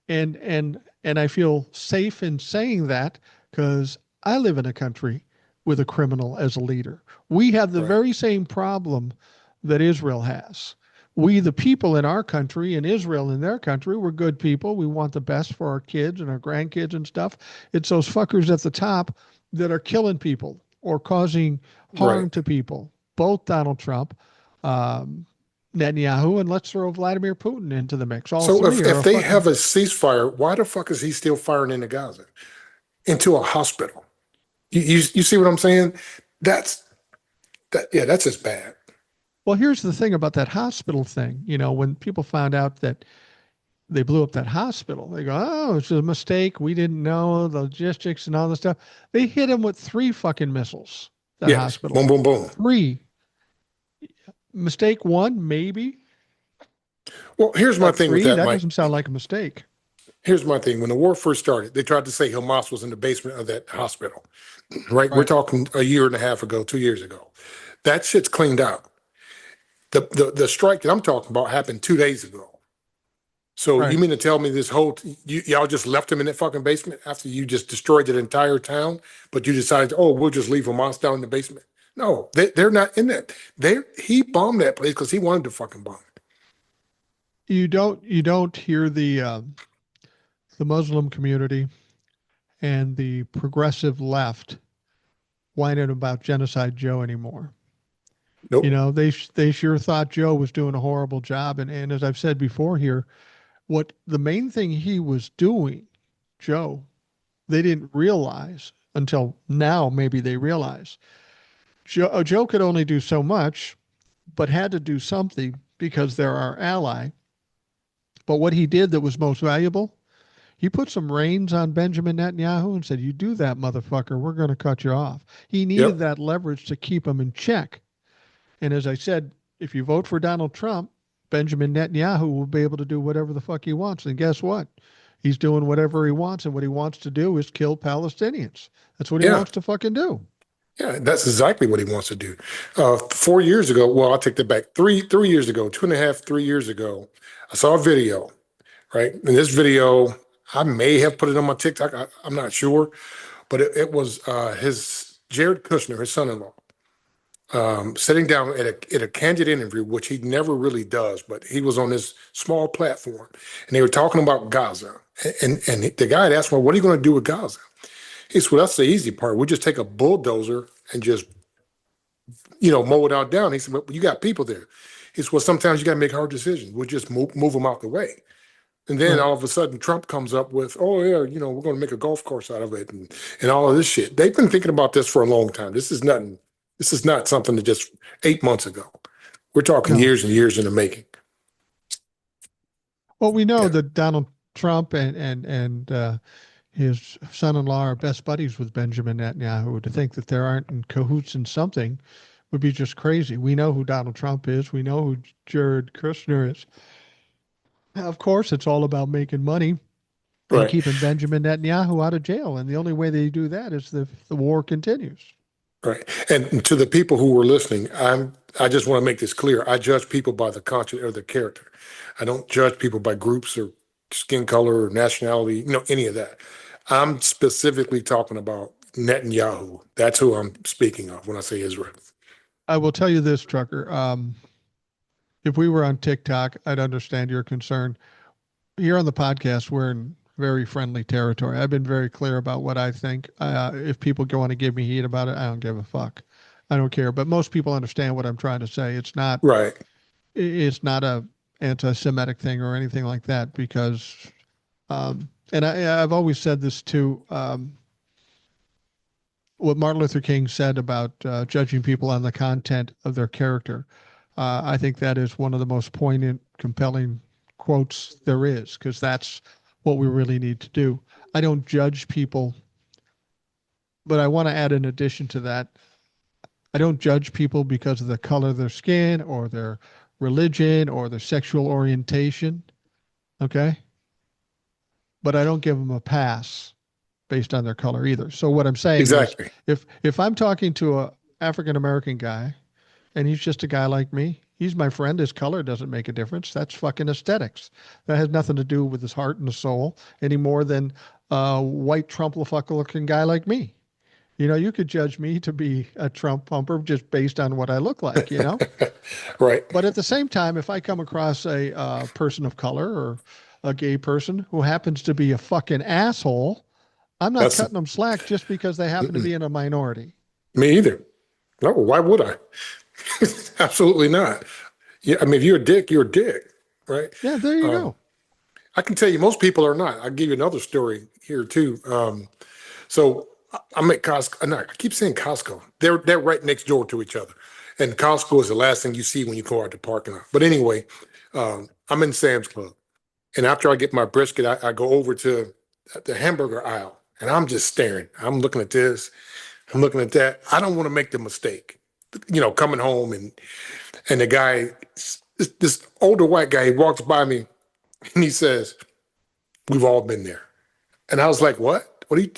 and I feel safe in saying that because I live in a country with a criminal as a leader. We have the right? very same problem that Israel has. We, the people in our country, and Israel in their country, we're good people. We want the best for our kids and our grandkids and stuff. It's those fuckers at the top that are killing people or causing Right. harm to people. Both Donald Trump, um, Netanyahu, and let's throw Vladimir Putin into the mix. All So three if are a they fucking. have a ceasefire, why the fuck is he still firing into Gaza, into a hospital? You see what I'm saying? That's that. Yeah, that's just bad. Well, here's the thing about that hospital thing. When people found out that they blew up that hospital, they go, "Oh, it's a mistake. We didn't know the logistics and all this stuff." They hit him with three fucking missiles. That Yes. hospital, Boom, boom, boom. three. Mistake one, maybe, Well, here's my but thing with three. that, That Mike. doesn't sound like a mistake. Here's my thing. When the war first started, they tried to say Hamas was in the basement of that hospital, right? We're Right. talking a year and a half ago, 2 years ago. That shit's cleaned out. The strike that I'm talking about happened 2 days ago. So you Right. mean to tell me y'all just left him in that fucking basement after you just destroyed the entire town, but you decided, oh, we'll just leave Hamas down in the basement? No, they're not in that. He bombed that place because he wanted to fucking bomb it. You don't hear the Muslim community and the progressive left whining about Genocide Joe anymore. Nope. They sure thought Joe was doing a horrible job, and as I've said before here, what the main thing he was doing, Joe, they didn't realize until now. Maybe they realize Joe could only do so much, but had to do something because they're our ally. But what he did that was most valuable, he put some reins on Benjamin Netanyahu and said, "You do that, motherfucker, we're going to cut you off." He needed Yep. that leverage to keep him in check. And as I said, if you vote for Donald Trump, Benjamin Netanyahu will be able to do whatever the fuck he wants. And guess what? He's doing whatever he wants. And what he wants to do is kill Palestinians. That's what he Yeah. wants to fucking do. Yeah. That's exactly what he wants to do. 4 years ago, well, I'll take that back. Three years ago, 2.5, 3 years ago, I saw a video, right? And this video, I may have put it on my TikTok. I'm not sure, but it was his Jared Kushner, his son-in-law, sitting down at a candid interview, which he never really does, but he was on this small platform, and they were talking about Gaza. And the guy had asked him, well, what are you going to do with Gaza? He said, well, that's the easy part. We just take a bulldozer and just, mow it out down. He said, well, you got people there. He said, well, sometimes you got to make hard decisions. We'll just move them out the way. And then Right. all of a sudden, Trump comes up with, oh, yeah, we're going to make a golf course out of it and all of this shit. They've been thinking about this for a long time. This is nothing. This is not something that just 8 months ago. We're talking No. years and years in the making. Well, we know Yeah. that Donald Trump and his son-in-law are best buddies with Benjamin Netanyahu. To think that they aren't in cahoots in something would be just crazy. We know who Donald Trump is. We know who Jared Kushner is. Of course, it's all about making money and Right. keeping Benjamin Netanyahu out of jail. And the only way they do that is if the war continues. Right. And to the people who were listening, I just want to make this clear. I judge people by the content or the character. I don't judge people by groups or skin color or nationality, any of that. I'm specifically talking about Netanyahu. That's who I'm speaking of when I say Israel. I will tell you this, Trucker. If we were on TikTok, I'd understand your concern. Here on the podcast, we're in very friendly territory. I've been very clear about what I think. If people want to give me heat about it, I don't give a fuck. I don't care. But most people understand what I'm trying to say. It's not. Right. It's not a anti-Semitic thing or anything like that because, and I've always said this too. What Martin Luther King said about judging people on the content of their character. I think that is one of the most poignant, compelling quotes there is, because that's what we really need to do. I don't judge people, but I want to add in addition to that, I don't judge people because of the color of their skin or their religion or their sexual orientation. Okay. But I don't give them a pass based on their color either. So what I'm saying Exactly. is if I'm talking to a African American guy and he's just a guy like me, he's my friend, his color doesn't make a difference. That's fucking aesthetics. That has nothing to do with his heart and his soul any more than a white Trump-fucker looking guy like me. You know, you could judge me to be a Trump pumper just based on what I look like, you know? Right. But at the same time, if I come across a person of color or a gay person who happens to be a fucking asshole, I'm not cutting them slack just because they happen to be in a minority. Me either. No, why would I? Absolutely not. Yeah, I mean, if you're a dick, you're a dick, right? Yeah, there you go. I can tell you, most people are not. I'll give you another story here too. So I'm at Costco. No, I keep saying Costco. They're right next door to each other, and Costco is the last thing you see when you go out the parking lot. But anyway, I'm in Sam's Club, and after I get my brisket, I go over to the hamburger aisle, and I'm just staring. I'm looking at this. I'm looking at that. I don't want to make the mistake, coming home and the guy, this older white guy, he walks by me and he says, "We've all been there." And I was like, "What? What are you?"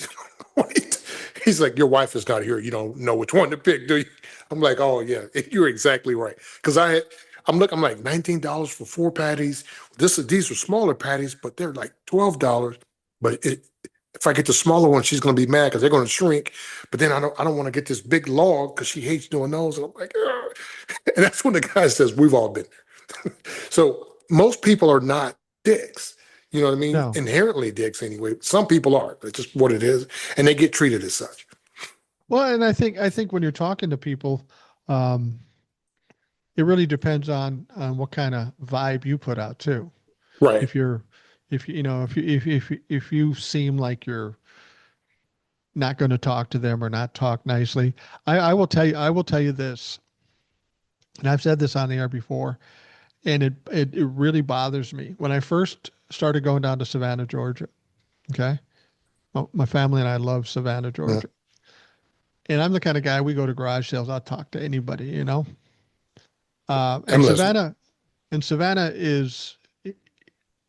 He's like, "Your wife is not here. You don't know which one to pick, do you?" I'm like, "Oh yeah, you're exactly right." Because I'm like $19 for 4 patties. These are smaller patties, but they're like $12. But if I get the smaller one, she's going to be mad because they're going to shrink. But then I don't want to get this big log because she hates doing those. And I'm like, ugh. And that's when the guy says, "We've all been there." So most people are not dicks. You know what I mean? No. Inherently dicks anyway. Some people are. That's just what it is. And they get treated as such. Well, and I think when you're talking to people, it really depends on what kind of vibe you put out too. Right. If you seem like you're not going to talk to them or not talk nicely, I will tell you this, and I've said this on the air before, and it really bothers me. When I first started going down to Savannah, Georgia, okay, well, my family and I love Savannah, Georgia, and I'm the kind of guy, we go to garage sales, I'll talk to anybody, you know. And Savannah is,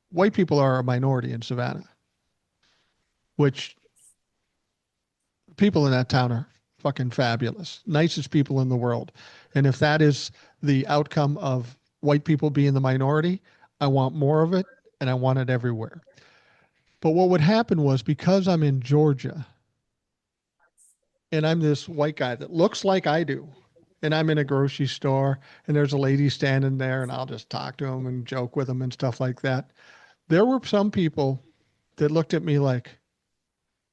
white people are a minority in Savannah, which people in that town are fucking fabulous, nicest people in the world. And if that is the outcome of white people being the minority, I want more of it and I want it everywhere. But what would happen was, because I'm in Georgia and I'm this white guy that looks like I do, and I'm in a grocery store and there's a lady standing there and I'll just talk to them and joke with them and stuff like that. There were some people that looked at me like,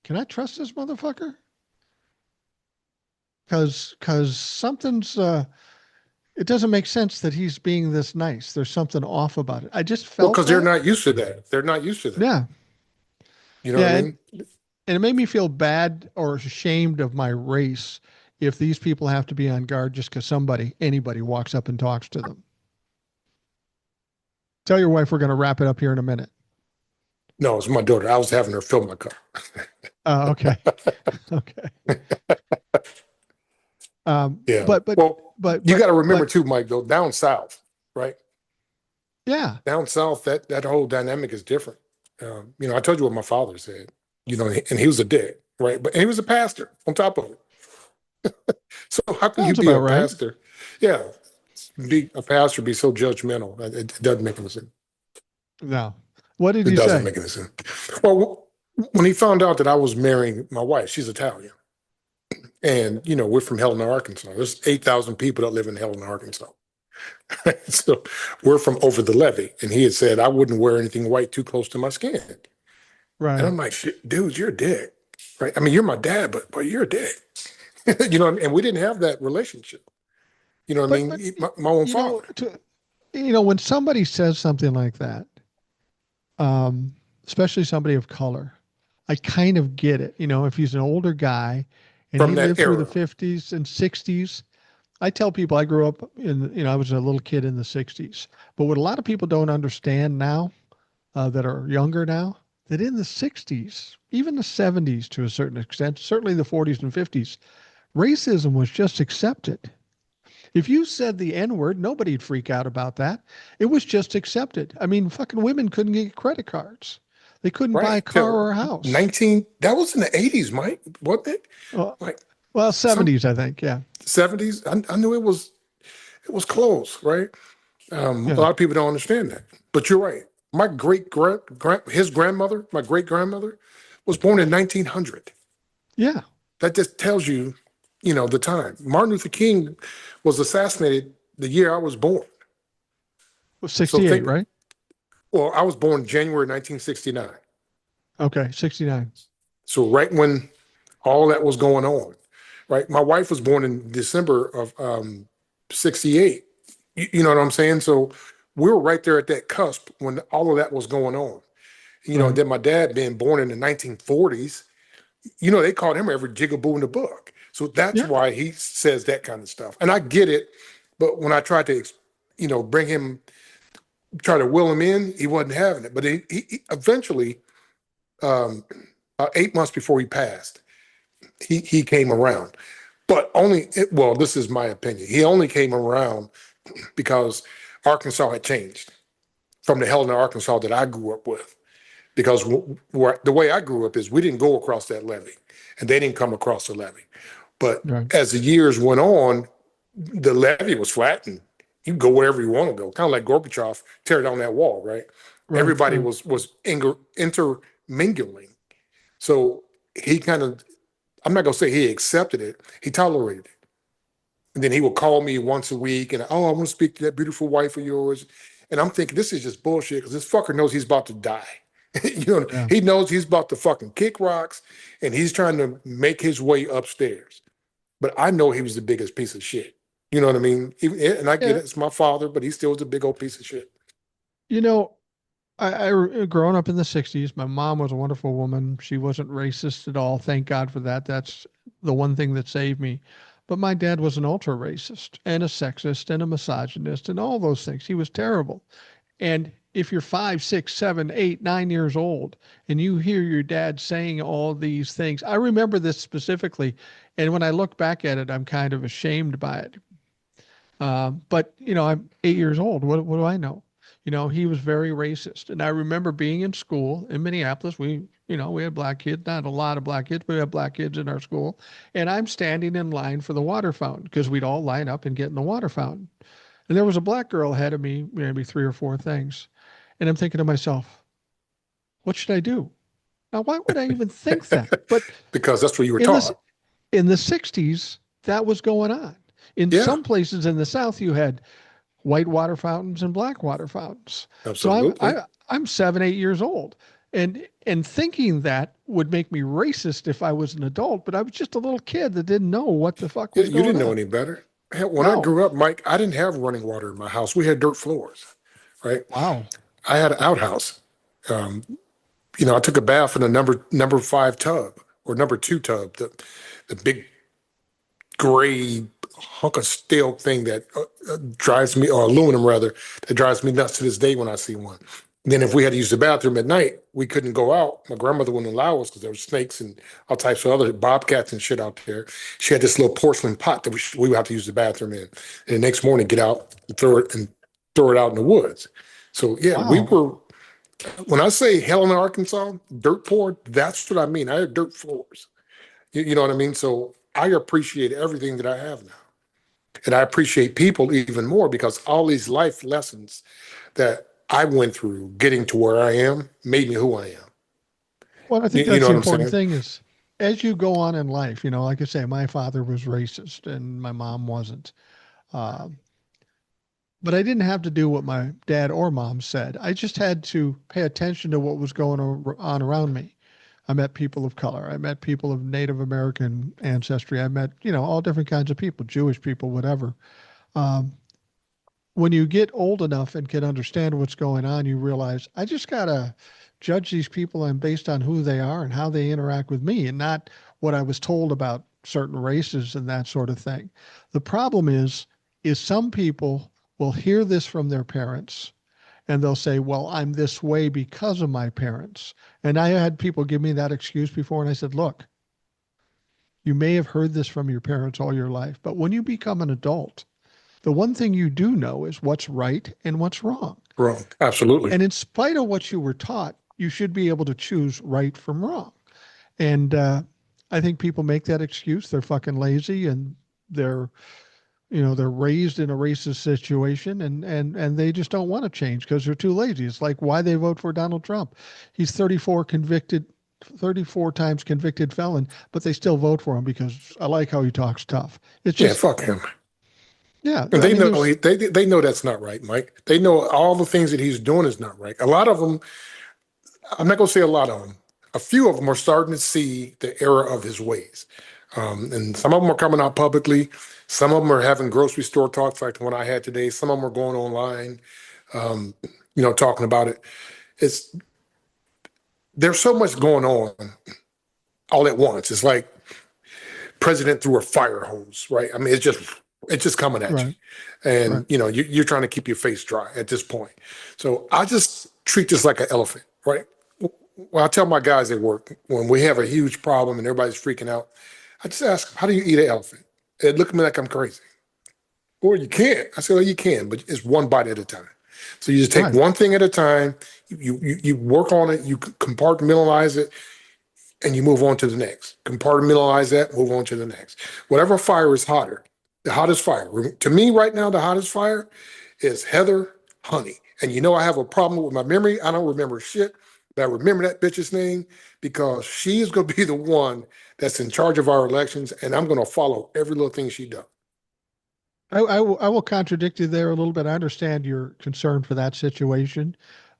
"Can I trust this motherfucker?" Because something's, it doesn't make sense that he's being this nice. There's something off about it. I just felt because they're not used to that. They're not used to that. Yeah. You know what I mean? And it made me feel bad or ashamed of my race if these people have to be on guard just because anybody walks up and talks to them. Tell your wife we're going to wrap it up here in a minute. No, it's my daughter. I was having her fill my car. Oh, okay. Okay. Yeah. But you got to remember too, Mike, though, down south, right? Yeah. Down south, that whole dynamic is different. I told you what my father said, and he was a dick, right? But he was a pastor on top of it. So how can you be a pastor? Yeah. Be a pastor, be so judgmental. It doesn't make any sense. No. What did he say? It doesn't make any sense. Well, when he found out that I was marrying my wife, she's Italian. And, we're from Helena, Arkansas. There's 8,000 people that live in Helena, Arkansas. So we're from over the levee. And he had said, I wouldn't wear anything white too close to my skin. And Right. I'm like, "Shit, dude, you're a dick. Right? I mean, you're my dad, but you're a dick." And we didn't have that relationship. You know what I But mean? My own you know, father. when somebody says something like that, um, especially somebody of color, I kind of get it. If he's an older guy and From he that lived through the era. 50s and 60s, I tell people I grew up I was a little kid in the 60s. But what a lot of people don't understand now, that are younger now, that in the 60s, even the 70s to a certain extent, certainly the 40s and 50s, racism was just accepted. If you said the N word, nobody'd freak out about that. It was just accepted. I mean, fucking women couldn't get credit cards. They couldn't buy a Right. car Till or a house. 19, that was in the 80s, Mike, wasn't it? Well, Like well, some 70s, I think. Yeah. 70s. I knew it was close, right? A Yeah. lot of people don't understand that. But you're right. My his grandmother, my great grandmother, was born in 1900. Yeah. That just tells you, the time. Martin Luther King was assassinated the year I was born. Well, So 68, think, right? well, I was born January 1969. Okay. 69. So right when all that was going on, right? My wife was born in December of 68. You know what I'm saying? So we were right there at that cusp when all of that was going on. Right. Then my dad being born in the 1940s, they called him every jigaboo in the book. So that's Yeah. why he says that kind of stuff. And I get it. But when I tried to, bring him, try to will him in, he wasn't having it. But he eventually, um, 8 months before he passed, he came around. But well, this is my opinion. He only came around because Arkansas had changed from the Helena, Arkansas that I grew up with. Because the way I grew up is we didn't go across that levee, and they didn't come across the levee. But Right. as the years went on, the levee was flattened. You can go wherever you want to go, kind of like Gorbachev tear down that wall, right? Right. Everybody Right. was intermingling. So he kind of, I'm not gonna say he accepted it, he tolerated it. And then he would call me once a week and, oh, I want to speak to that beautiful wife of yours. And I'm thinking, this is just bullshit because this fucker knows he's about to die. Yeah. He knows he's about to fucking kick rocks and he's trying to make his way upstairs. But I know he was the biggest piece of shit. You know what I mean? And I get Yeah. it, it's my father, but he still was a big old piece of shit. You know, growing up in the 60s, my mom was a wonderful woman. She wasn't racist at all. Thank God for that. That's the one thing that saved me. But my dad was an ultra racist and a sexist and a misogynist and all those things. He was terrible. And if you're 5, 6, 7, 8, 9 years old and you hear your dad saying all these things, I remember this specifically. And when I look back at it, I'm kind of ashamed by it. But I'm 8 years old. What do I know? He was very racist. And I remember being in school in Minneapolis. We had black kids, not a lot of black kids, but we had black kids in our school. And I'm standing in line for the water fountain because we'd all line up and get in the water fountain. And there was a black girl ahead of me, maybe three or four things. And I'm thinking to myself, what should I do? Now, why would I even think that? But Because that's what you were in this taught. in the 60s, that was going on. In Yeah, some places in the South, you had white water fountains and black water fountains. So absolutely. I'm 7, 8 years old, and thinking that would make me racist if I was an adult, but I was just a little kid that didn't know what the fuck was You going didn't know on. any better. Hell, when I No. grew up, Mike, I didn't have running water in my house. We had dirt floors, right? Wow. I had an outhouse. Um, I took a bath in a number five tub or number two tub, the big gray hunk of steel thing that drives me, or aluminum rather, that drives me nuts to this day when I see one. Then if we had to use the bathroom at night, we couldn't go out. My grandmother wouldn't allow us because there were snakes and all types of other bobcats and shit out there. She had this little porcelain pot that we would have to use the bathroom in. And the next morning, get out and throw it out in the woods. So yeah, we Wow. were. When I say Helena, Arkansas, dirt poor, that's what I mean. I had dirt floors. You know what I mean? So I appreciate everything that I have now. And I appreciate people even more because all these life lessons that I went through getting to where I am made me who I am. Well, I You, think you that's know the what I'm important saying? thing is as you go on in life, like I say, my father was racist and my mom wasn't. Um, but I didn't have to do what my dad or mom said. I just had to pay attention to what was going on around me. I met people of color. I met people of Native American ancestry. I met, all different kinds of people, Jewish people, whatever. Um, when you get old enough and can understand what's going on, you realize I just gotta judge these people and based on who they are and how they interact with me, and not what I was told about certain races and that sort of thing. The problem is some people will hear this from their parents and they'll say, well, I'm this way because of my parents. And I had people give me that excuse before, and I said, look, you may have heard this from your parents all your life, but when you become an adult, the one thing you do know is what's right and what's wrong. Wrong. Absolutely. And in spite of what you were taught, you should be able to choose right from wrong. And I think people make that excuse. They're fucking lazy and they're, they're raised in a racist situation and they just don't want to change because they're too lazy. It's like why they vote for Donald Trump. He's 34 times convicted felon, but they still vote for him because I like how he talks tough. It's just, fuck him. Yeah. And they know that's not right, Mike. They know all the things that he's doing is not right. A lot of them, I'm not going to say a lot of them, a few of them are starting to see the error of his ways. And some of them are coming out publicly. Some of them are having grocery store talks like the one I had today. Some of them are going online, talking about it. There's so much going on all at once. It's like president through a fire hose, right? I mean, it's just coming at you. And, you're trying to keep your face dry at this point. So I just treat this like an elephant, right? Well, I tell my guys at work, when we have a huge problem and everybody's freaking out, I just ask them, how do you eat an elephant? They look at me like I'm crazy. Or you can't. I say, well, you can, but it's one bite at a time. So you just take one thing at a time, you work on it, you compartmentalize it, and you move on to the next. Compartmentalize that, move on to the next. Whatever fire is hotter, the hottest fire. To me right now, the hottest fire is Heather Honey. And I have a problem with my memory. I don't remember shit, but I remember that bitch's name because she's going to be the one that's in charge of our elections, and I'm going to follow every little thing she does. I will contradict you there a little bit. I understand your concern for that situation.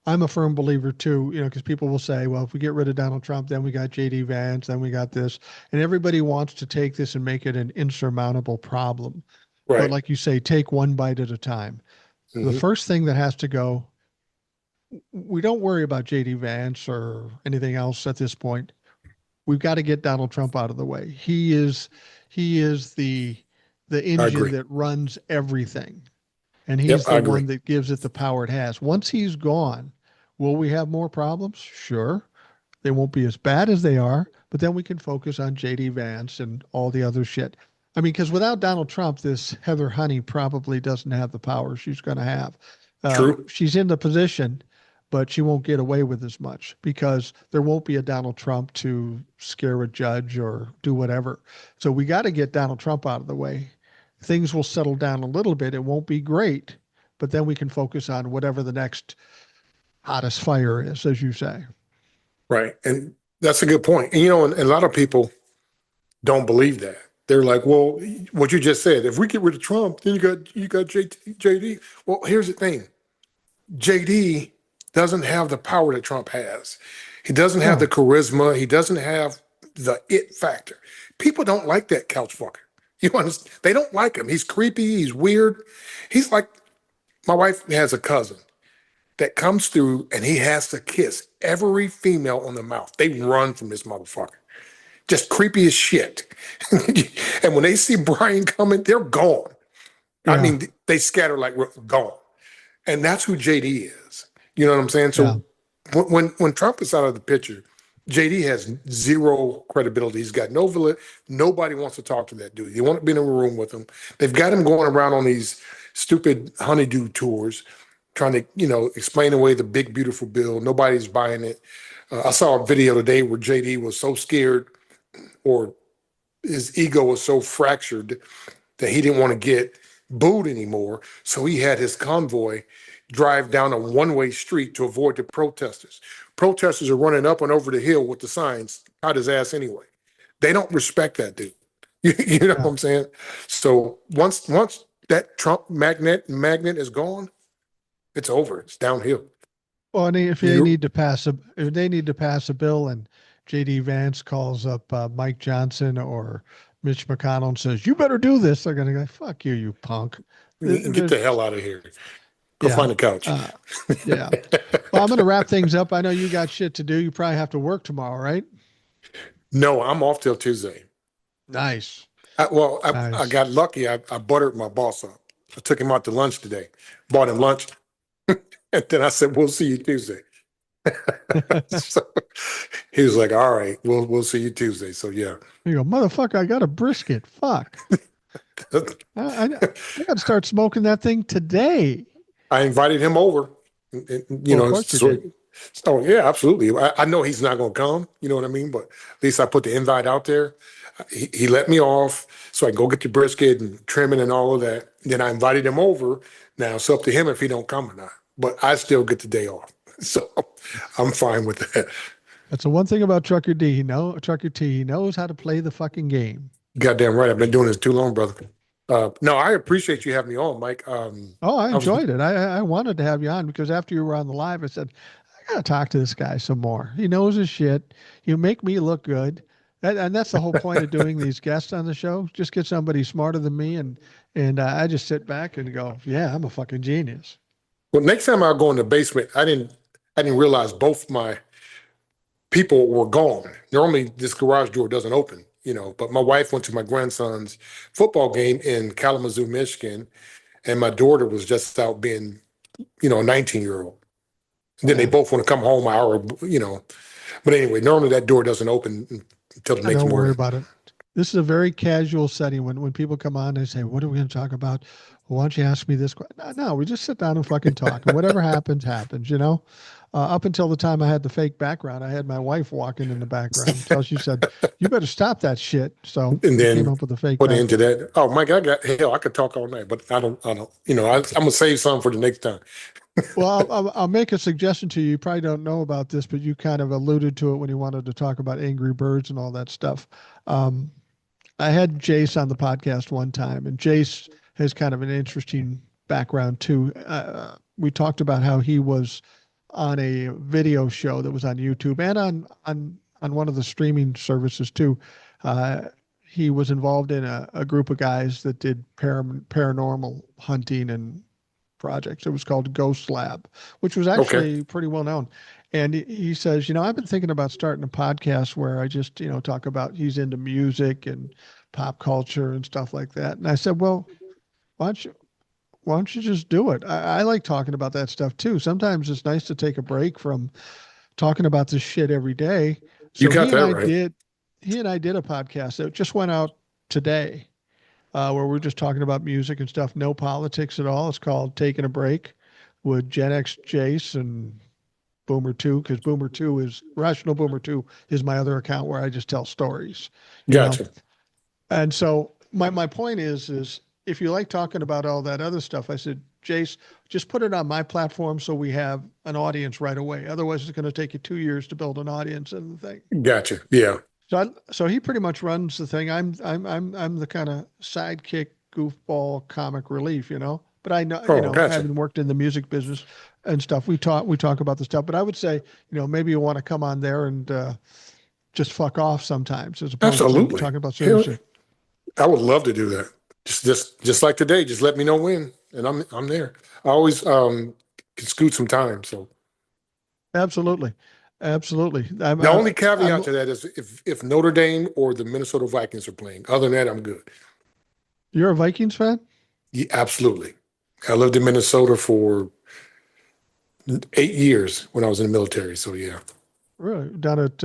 I'm a firm believer too, because people will say, well, if we get rid of Donald Trump, then we got JD Vance, then we got this. And everybody wants to take this and make it an insurmountable problem. Right. But like you say, take one bite at a time. Mm-hmm. The first thing that has to go, we don't worry about JD Vance or anything else at this point. We've got to get Donald Trump out of the way. He is the engine that runs everything. And he's the one that gives it the power it has. Once he's gone, will we have more problems? Sure. They won't be as bad as they are, but then we can focus on JD Vance and all the other shit. I mean, because without Donald Trump, this Heather Honey probably doesn't have the power she's going to have. True. She's in the position, but she won't get away with as much because there won't be a Donald Trump to scare a judge or do whatever. So we got to get Donald Trump out of the way. Things will settle down a little bit. It won't be great, but then we can focus on whatever the next hottest fire is, as you say. Right. And that's a good point. And, and a lot of people don't believe that. They're like, well, what you just said, if we get rid of Trump, then you got JD. Well, here's the thing. JD doesn't have the power that Trump has. He doesn't have the charisma. He doesn't have the it factor. People don't like that couch fucker. You understand? They don't like him. He's creepy. He's weird. He's like, my wife has a cousin that comes through and he has to kiss every female on the mouth. They run from this motherfucker. Just creepy as shit. And when they see Brian coming, they're gone. Yeah. I mean, they scatter like we're gone. And that's who JD is. You know what I'm saying? So when Trump is out of the picture, JD has zero credibility. He's got no validity. Nobody wants to talk to that dude. You want to be in a room with him. They've got him going around on these stupid honeydew tours, trying to, explain away the big, beautiful bill. Nobody's buying it. I saw a video today where JD was so scared or his ego was so fractured that he didn't want to get booed anymore. So he had his convoy drive down a one-way street to avoid the protesters. Protesters are running up and over the hill with the signs, out his ass anyway. They don't respect that dude. You know what I'm saying? So once that Trump magnet is gone, it's over. It's downhill. Well, and if they need to pass a bill and JD Vance calls up Mike Johnson or Mitch McConnell and says, "You better do this," they're going to go, "Fuck you, you punk." Get the hell out of here. Go Yeah. find a couch. Yeah. Well, I'm going to wrap things up. I know you got shit to do. You probably have to work tomorrow, right? No, I'm off till Tuesday. Nice. I Nice. got lucky. I buttered my boss up. I took him out to lunch today, bought him lunch, and then I said, "We'll see you Tuesday." So he was like, "All right, we'll see you Tuesday." So yeah. You go, motherfucker, I got a brisket. Fuck. I got to start smoking that thing today. I invited him over. You know, so yeah, absolutely. I know he's not going to come. You know what I mean? But at least I put the invite out there. He let me off so I can go get the brisket and trimming and all of that. Then I invited him over. Now it's up to him if he don't come or not. But I still get the day off, so I'm fine with that. That's the one thing about Trucker D. Trucker T. He knows how to play the fucking game. Goddamn right. I've been doing this too long, brother. No, I appreciate you having me on, Mike. I enjoyed it. I wanted to have you on because after you were on the live, I said, I got to talk to this guy some more. He knows his shit. You make me look good. And that's the whole point of doing these guests on the show. Just get somebody smarter than me. And I just sit back and go, yeah, I'm a fucking genius. Well, next time I go in the basement, I didn't realize both my people were gone. Normally this garage door doesn't open, you know, but my wife went to my grandson's football game in Kalamazoo, Michigan, and my daughter was just out being, you know, a 19-year-old. Then they both want to come home hour, you know. But anyway, normally that door doesn't open until the next morning. Don't worry about it. This is a very casual setting. When people come on, they say, "What are we going to talk about?" Well, why don't you ask me this question? No, we just sit down and fucking talk. And whatever happens, happens, you know? Up until the time I had the fake background, I had my wife walking in the background until she said, "You better stop that shit." So and then came up with the fake put background. into that. Oh, Mike, I could talk all night, but I don't, you know, I'm going to save some for the next time. Well, I'll make a suggestion to you. You probably don't know about this, but you kind of alluded to it when you wanted to talk about Angry Birds and all that stuff. I had Jace on the podcast one time, and Jace has kind of an interesting background too. We talked about how he was on a video show that was on YouTube and on one of the streaming services too. He was involved in a group of guys that did paranormal hunting and projects. It was called Ghost Lab, which was actually pretty well known. And he says, you know, I've been thinking about starting a podcast where I just, you know, talk about, he's into music and pop culture and stuff like that. And I said, well, why don't you just do it? I like talking about that stuff too. Sometimes it's nice to take a break from talking about this shit every day. So You got that right. He and I did a podcast that just went out today, where we're just talking about music and stuff. No politics at all. It's called Taking a Break with Gen X Jace and Boomer 2, because Rational Boomer 2 is my other account where I just tell stories. Gotcha. And so my point is if you like talking about all that other stuff, I said, Jace, just put it on my platform so we have an audience right away. Otherwise, it's going to take you 2 years to build an audience and the thing. Gotcha. Yeah. So he pretty much runs the thing. I'm the kind of sidekick, goofball, comic relief, you know. But I know, Gotcha. having worked in the music business and stuff, we talk about the stuff. But I would say, you know, maybe you want to come on there and just fuck off sometimes, as opposed to talking about serious shit. I would love to do that. Just like today. Just let me know when, and I'm there. I always can scoot some time. So absolutely. The only caveat to that is if Notre Dame or the Minnesota Vikings are playing. Other than that, I'm good. You're a Vikings fan? Yeah, absolutely. I lived in Minnesota for 8 years when I was in the military. So yeah. Really? Down at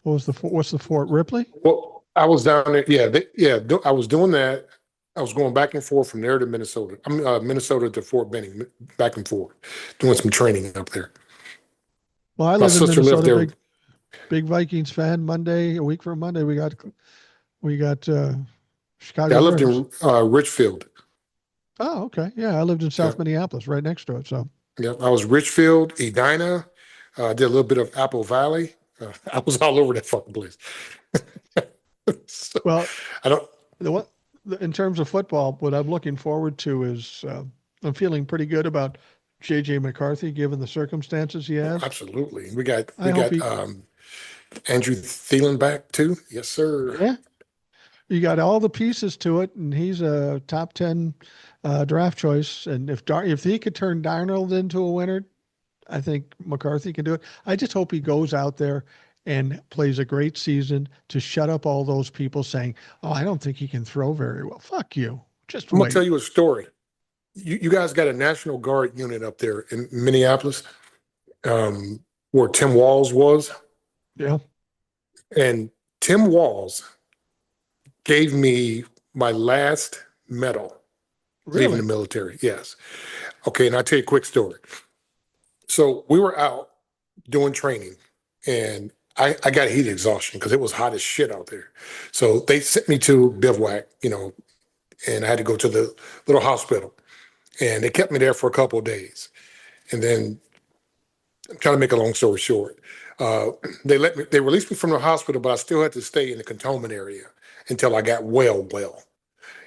what's the Fort Ripley? Well, I was down there. Yeah, I was doing that. I was going back and forth from there to Minnesota. Minnesota to Fort Benning, back and forth, doing some training up there. Well, I live in Minnesota. Big Vikings fan. A week from Monday, we got Chicago. Yeah, I lived in Richfield. Oh, okay. Yeah, I lived in South Minneapolis, right next to it. So yeah, I was Richfield, Edina. Did a little bit of Apple Valley. I was all over that fucking place. So, Well, I don't, the what in terms of football, what I'm looking forward to is I'm feeling pretty good about JJ McCarthy given the circumstances he oh, has. absolutely. We got, I hope he, Andrew Thielen back too. Yes, sir. yeah, you got all the pieces to it, and he's a top 10 draft choice. And if he could turn Darnold into a winner, I think McCarthy can do it. I just hope he goes out there and plays a great season to shut up all those people saying, "Oh, I don't think he can throw very well." Fuck you. Just I'm gonna tell wait. you a story. You guys got a National Guard unit up there in Minneapolis, um, where Tim Walls was, Yeah, and Tim Walls gave me my last medal leaving the really. military. Yes. Okay, and I'll tell you a quick story. So we were out doing training, and I got heat exhaustion because it was hot as shit out there. So they sent me to bivouac, and I had to go to the little hospital. And they kept me there for a couple of days. And then, I'm trying to make a long story short, uh, they released me from the hospital, but I still had to stay in the cantonment area until I got well.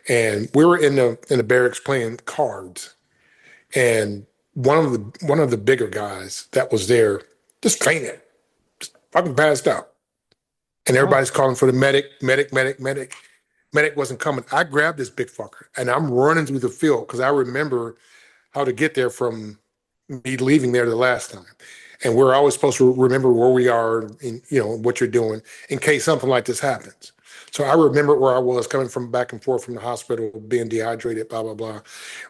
And we were in the barracks playing cards, and one of the bigger guys that was there just fainted, fucking passed out, and Oh, everybody's calling for the medic. Medic wasn't coming. I grabbed this big fucker and I'm running through the field because I remember how to get there from me leaving there the last time. And we're always supposed to remember where we are and what you're doing in case something like this happens. So I remember where I was coming from back and forth from the hospital, being dehydrated, blah, blah, blah.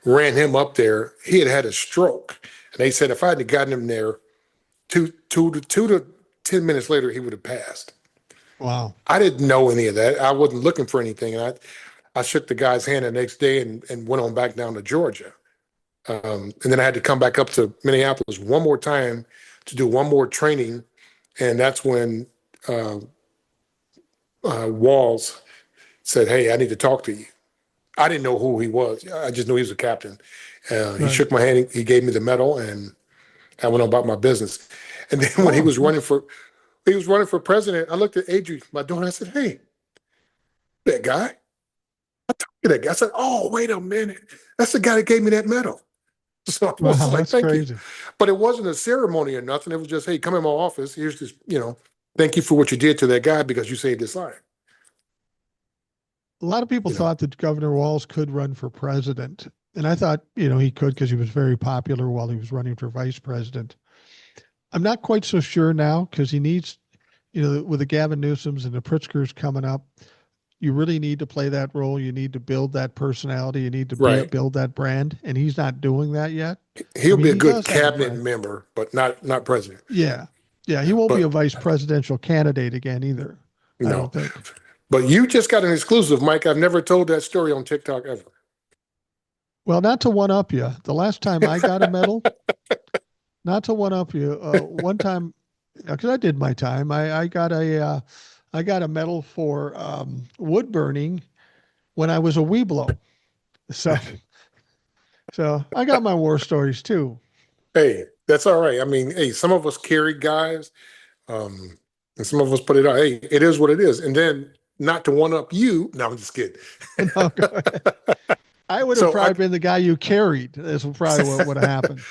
Ran him up there. He had had a stroke. And they said if I had gotten him there two to 10 minutes later, he would have passed. wow. I didn't know any of that. I wasn't looking for anything. And I shook the guy's hand the next day and went on back down to Georgia. And then I had to come back up to Minneapolis one more time to do one more training. And that's when uh, Walls said, "Hey, I need to talk to you." I didn't know who he was. I just knew he was a captain. He Right. shook my hand. He gave me the medal, and I went on about my business. And then when Oh, he was running for president, I looked at Adrian, my daughter. I said, "Hey, that guy." I talked to that guy. I said, "Oh, wait a minute. That's the guy that gave me that medal." So I was wow. like, That's "Thank you." crazy. But it wasn't a ceremony or nothing. It was just, "Hey, come in my office. Here's this, thank you for what you did to that guy because you saved his life." A lot of people You know, thought that Governor Walls could run for president. And I thought, he could because he was very popular while he was running for vice president. I'm not quite so sure now because he needs, with the Gavin Newsoms and the Pritzkers coming up, you really need to play that role. You need to build that personality. You need to right. build that brand. And he's not doing that yet. I He'll mean, be a he good does have a cabinet brand. member, but not president. Yeah. Yeah. He Yeah, won't be a but vice presidential candidate again either. I no. don't think. But you just got an exclusive, Mike. I've never told that story on TikTok ever. Well, not to one up you. The last time I got a medal, not to one up you. One time, because I did my time, I got a medal for wood burning when I was a Weeblo. So, so I got my war stories too. Hey, that's all right. I mean, hey, some of us carry guys, um, and some of us put it out. Hey, it is what it is. And then not to one up you. No, I'm just kidding. No, go ahead. I would have so I probably been the guy you carried. This was probably what would have happened.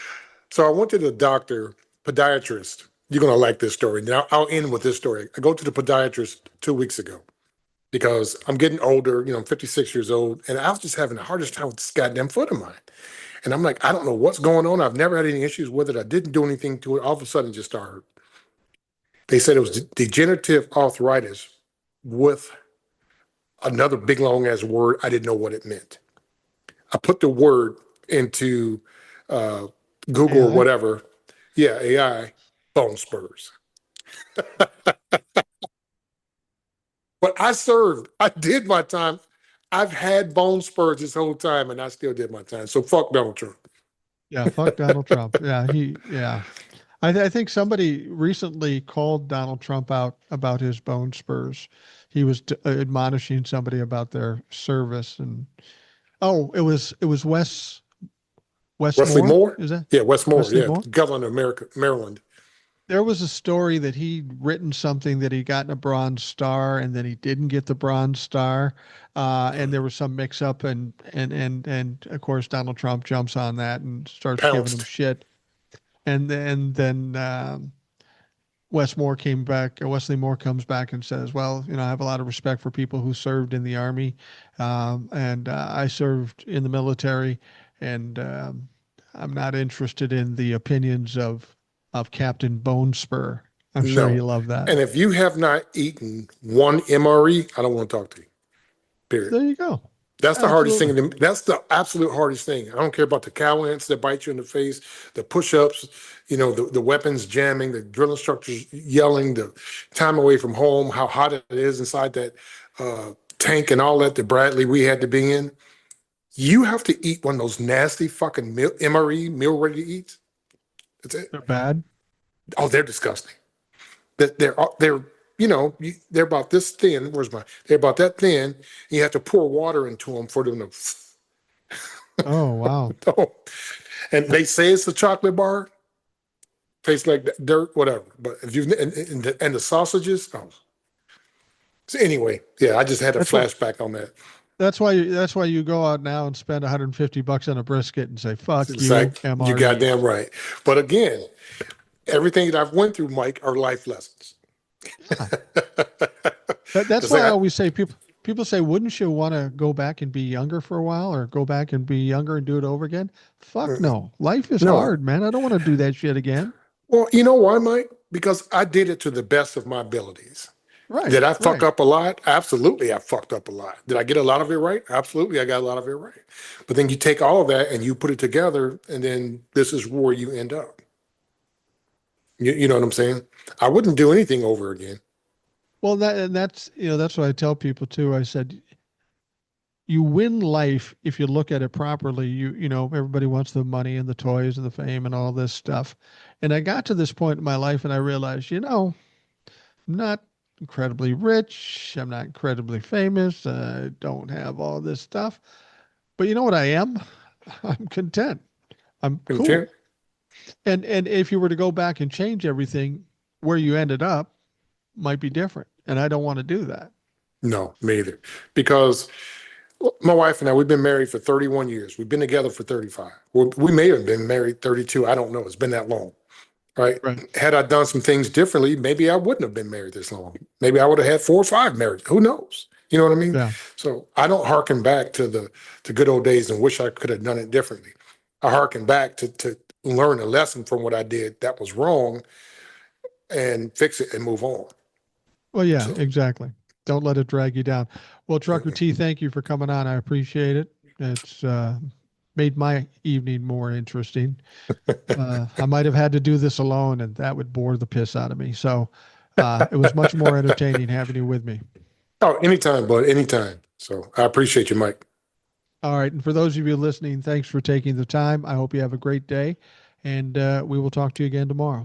so I went to the doctor, podiatrist. You're gonna like this story. Now I'll end with this story. I go to the podiatrist 2 weeks ago because I'm getting older. I'm 56 years old, and I was just having the hardest time with this goddamn foot of mine. And I'm like, I don't know what's going on. I've never had any issues with it. I didn't do anything to it. All of a sudden, it just started. They said it was degenerative arthritis with another big long ass word. I didn't know what it meant. I put the word into uh, Google or AI. whatever. Yeah, AI, bone spurs. But I served. I did my time. I've had bone spurs this whole time, and I still did my time. So fuck Donald Trump. Yeah, fuck Donald Trump. Yeah. I think somebody recently called Donald Trump out about his bone spurs. He was admonishing somebody about their service, and oh, it was Wes Wesley Moore. Moore? Is that Yeah, Wes Moore. Wesley Yeah, Moore? governor of America, Maryland. There was a story that he'd written something that he gotten a Bronze Star and then he didn't get the Bronze Star, and there was some mix up, and of course Donald Trump jumps on that and starts giving him Pounced. shit, and then Wes Moore came back, or Wesley Moore comes back and says, well, I have a lot of respect for people who served in the army, and I served in the military, and I'm not interested in the opinions of Captain Bone Spur. I'm sure No. you love that. And if you have not eaten one MRE, I don't want to talk to you. Period. There you go. That's the hardest thing. Absolutely. That's the absolute hardest thing. I don't care about the cow ants that bite you in the face, the push-ups, the weapons jamming, the drill instructors yelling, the time away from home, how hot it is inside that tank and all that Bradley we had to be in. You have to eat one of those nasty fucking MRE, meal ready to eat. That's it. They're bad. Oh, they're disgusting. They're about this thin. They're about that thin. You have to pour water into them for them to. Oh, wow. Oh. And they say it's a chocolate bar. Tastes like dirt, whatever. But if you and the sausages, oh. So anyway, yeah, I just had a flashback on that. That's why you go out now and spend $150 on a brisket and say, fuck It's you, like, MRE. you goddamn right. But again, everything that I've went through, Mike, are life lessons. That's why I always say people say, wouldn't you want to go back and be younger for a while or go back and be younger and do it over again? Fuck no. Life is hard, man. I don't want to do that shit again. Well, you know why, Mike? Because I did it to the best of my abilities. Right. Did I fuck up a lot? Absolutely, I fucked up a lot. Did I get a lot of it right? Absolutely, I got a lot of it right. But then you take all of that and you put it together, and then this is where you end up. You know what I'm saying? I wouldn't do anything over again. Well, that's what I tell people too. I said, you win life if you look at it properly. Everybody wants the money and the toys and the fame and all this stuff. And I got to this point in my life and I realized, I'm not incredibly rich. I'm not incredibly famous. I don't have all this stuff. But you know what I am? I'm content. I'm Content? cool. And if you were to go back and change everything, where you ended up might be different. And I don't want to do that. No, me either. Because my wife and I, we've been married for 31 years. We've been together for 35. We may have been married 32. I don't know. It's been that long. Right. Had I done some things differently, maybe I wouldn't have been married this long. Maybe I would have had 4 or 5 marriages. Who knows? You know what I mean? Yeah. So I don't hearken back to the good old days and wish I could have done it differently. I hearken back to learn a lesson from what I did that was wrong and fix it and move on. Well, yeah, exactly. Don't let it drag you down. Well, Trucker T, thank you for coming on. I appreciate it. It's made my evening more interesting. I might have had to do this alone, and that would bore the piss out of me. So it was much more entertaining having you with me. Oh, anytime, bud, anytime. So I appreciate you, Mike. All right. And for those of you listening, thanks for taking the time. I hope you have a great day, and we will talk to you again tomorrow.